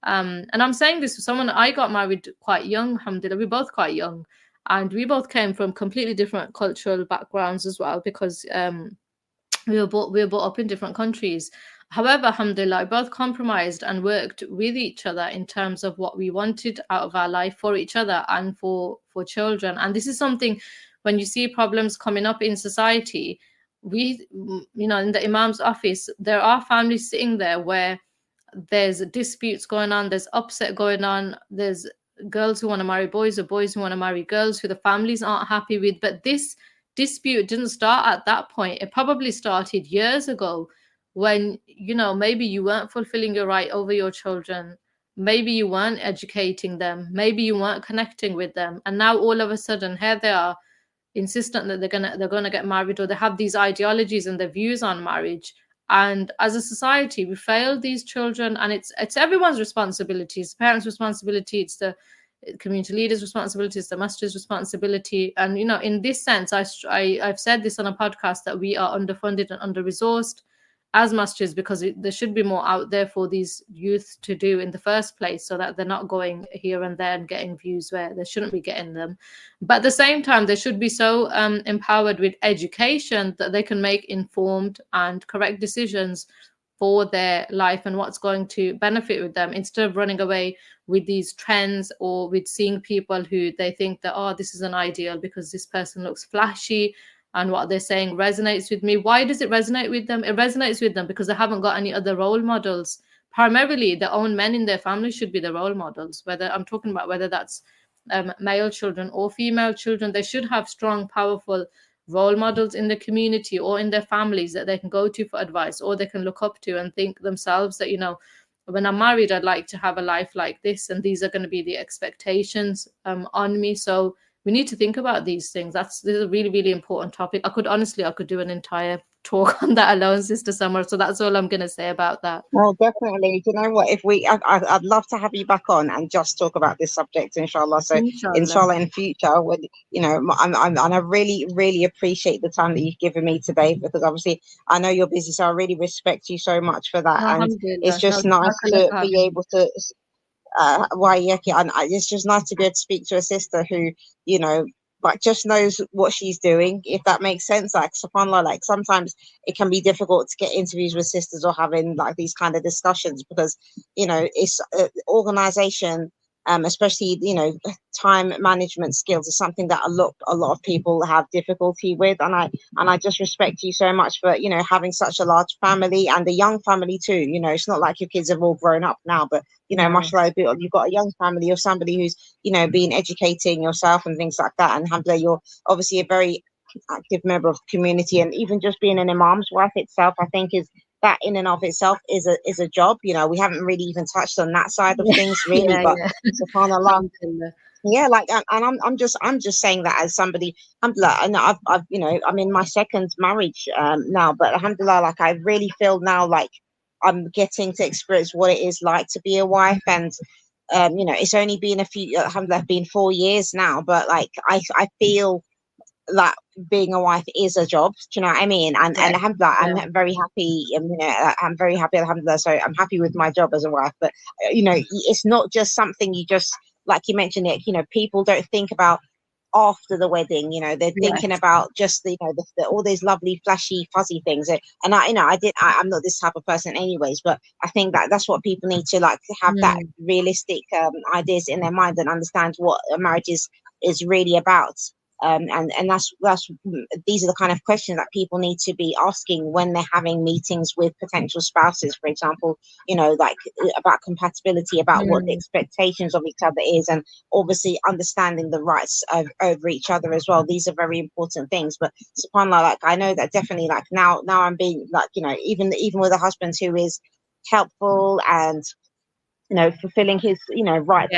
And I'm saying this for someone, I got married quite young, alhamdulillah. We're both quite young. And we both came from completely different cultural backgrounds as well, because we were brought up in different countries. However, alhamdulillah, we both compromised and worked with each other in terms of what we wanted out of our life for each other and for children. And this is something, when you see problems coming up in society, we, in the Imam's office, there are families sitting there where there's disputes going on, there's upset going on, there's girls who want to marry boys or boys who want to marry girls who the families aren't happy with. But this dispute didn't start at that point. It probably started years ago, when maybe you weren't fulfilling your right over your children, maybe you weren't educating them, maybe you weren't connecting with them, and now all of a sudden here they are, insistent that they're gonna get married, or they have these ideologies and their views on marriage. And as a society, we failed these children, and it's everyone's responsibility. It's the parents' responsibility, it's the community leaders' responsibility, it's the masjid's responsibility. And in this sense, I've said this on a podcast, that we are underfunded and under-resourced. as much as, because there should be more out there for these youth to do in the first place, so that they're not going here and there and getting views where they shouldn't be getting them. But at the same time, they should be so empowered with education that they can make informed and correct decisions for their life and what's going to benefit with them, instead of running away with these trends, or with seeing people who they think that, oh, this is an ideal because this person looks flashy and what they're saying resonates with me. Why does it resonate with them? It resonates with them because they haven't got any other role models. Primarily, their own men in their family should be the role models. Whether I'm talking about whether that's male children or female children, they should have strong, powerful role models in the community or in their families that they can go to for advice, or they can look up to and think themselves that, when I'm married, I'd like to have a life like this, and these are going to be the expectations on me. So we need to think about these things. This is a really, really important topic. I could do an entire talk on that alone, Sister Summer. So that's all I'm going to say about that. Well, definitely. Do you know what? I'd love to have you back on and just talk about this subject, inshallah. So, inshallah, in future, when and I really, really appreciate the time that you've given me today, because obviously I know you're busy, so I really respect you so much for that. And it's just nice to be able to. It's just nice to be able to speak to a sister who, but just knows what she's doing, if that makes sense. Like, subhanAllah, like sometimes it can be difficult to get interviews with sisters or having like these kind of discussions, because it's organization, especially time management skills, is something that a lot of people have difficulty with. And I just respect you so much for having such a large family, and a young family too. It's not like your kids have all grown up now, but mashallah, you've got a young family of somebody who's been educating yourself and things like that. And alhamdulillah, you're obviously a very active member of the community, and even just being an imam's wife itself, I think, is that in and of itself is a job. We haven't really even touched on that side of things really, but subhanallah. Yeah, like, and I'm just saying that as somebody, alhamdulillah, and I'm in my second marriage now, but alhamdulillah, like, I really feel now like I'm getting to experience what it is like to be a wife. And it's only been alhamdulillah, been 4 years now, but like I feel like being a wife is a job. Do you know what I mean? And alhamdulillah, I'm very happy. I'm very happy, alhamdulillah. So I'm happy with my job as a wife. But it's not just something you just, like you mentioned it. People don't think about after the wedding. They're thinking about just all these lovely, flashy, fuzzy things. And I'm not this type of person, anyways. But I think that's what people need to like have, that realistic ideas in their mind, and understand what a marriage is really about. And that's these are the kind of questions that people need to be asking when they're having meetings with potential spouses, for example, like about compatibility, about what the expectations of each other is, and obviously understanding the rights over each other as well. These are very important things. But subhanallah, like, I know that definitely, like, now I'm being like, even with a husband who is helpful and fulfilling his rights,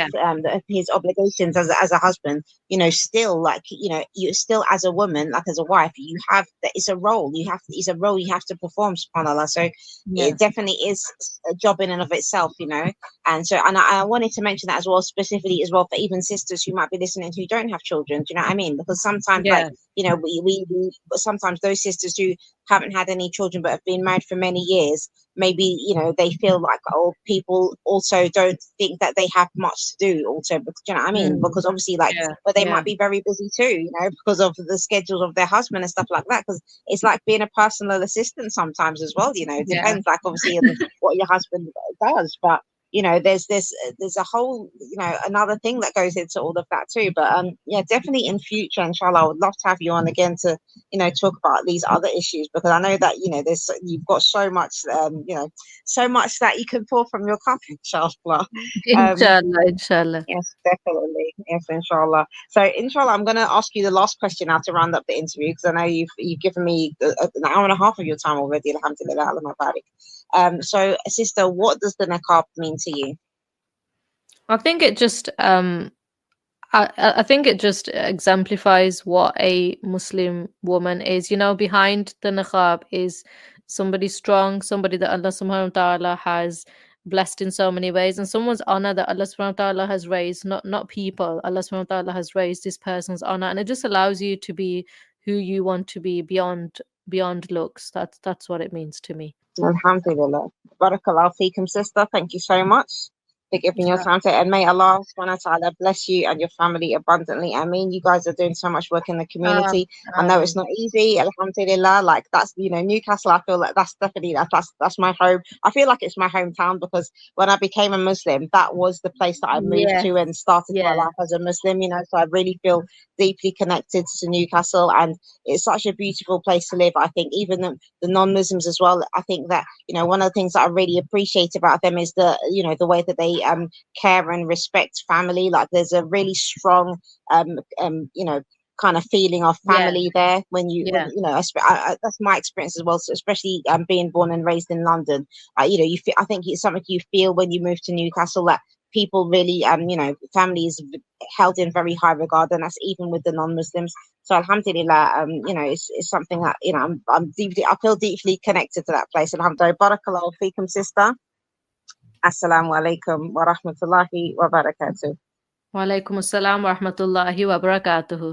his obligations as a husband, still, like, you still, as a woman, like as a wife, you have that, it's a role you have to perform, subhanallah. So it definitely is a job in and of itself. And so, and I wanted to mention that as well, specifically as well, for even sisters who might be listening who don't have children. Do you know what I mean? Because sometimes like we sometimes those sisters who haven't had any children but have been married for many years, maybe they feel like, oh, people also don't think that they have much to do also, because you know what I mean, because obviously, like, but they might be very busy too, because of the schedules of their husband and stuff like that, because it's like being a personal assistant sometimes as well. It depends, like, obviously, on what your husband does. But there's a whole another thing that goes into all of that too. But definitely in future, inshallah, I would love to have you on again to talk about these other issues, because I know that you've got so much so much that you can pour from your cup, inshallah. Inshallah. Yes, definitely. Yes, inshallah. So, inshallah, I'm going to ask you the last question now to round up the interview, because I know you've given me an hour and a half of your time already. Alhamdulillah, Allahumma barik. So, sister, what does the niqab mean to you? I think it just I think it just exemplifies what a Muslim woman is. Behind the niqab is somebody strong, somebody that Allah subhanahu wa ta'ala has blessed in so many ways, and someone's honor that Allah subhanahu wa ta'ala has raised, not people. Allah subhanahu wa ta'ala has raised this person's honor, and it just allows you to be who you want to be beyond looks. That's what it means to me. Alhamdulillah. Barakallahu feekum, sister. Thank you so much for giving your time to it. And may Allah subhanahu wa ta'ala bless you and your family abundantly. I mean, you guys are doing so much work in the Um, community. I know it's not easy, alhamdulillah. Like that's Newcastle, I feel like that's definitely that's my home. I feel like it's my hometown because when I became a Muslim, that was the place that I moved yes, to and started my yeah, life as a Muslim, so I really feel deeply connected to Newcastle, and it's such a beautiful place to live. I think even the non-Muslims as well. I think that one of the things that I really appreciate about them is the way that they care and respect family. Like there's a really strong kind of feeling of yeah, family there when yeah, that's my experience as well. So especially being born and raised in London, you feel, I think it's something you feel when you move to Newcastle that people really family is held in very high regard, and that's even with the non-Muslims. So alhamdulillah, it's something that I feel deeply connected to that place. Alhamdulillah. Barakallahu feekum, sister. Assalamu alaikum wa rahmatullahi wa barakatuh. wa alaikum assalam wa rahmatullahi wa barakatuhu.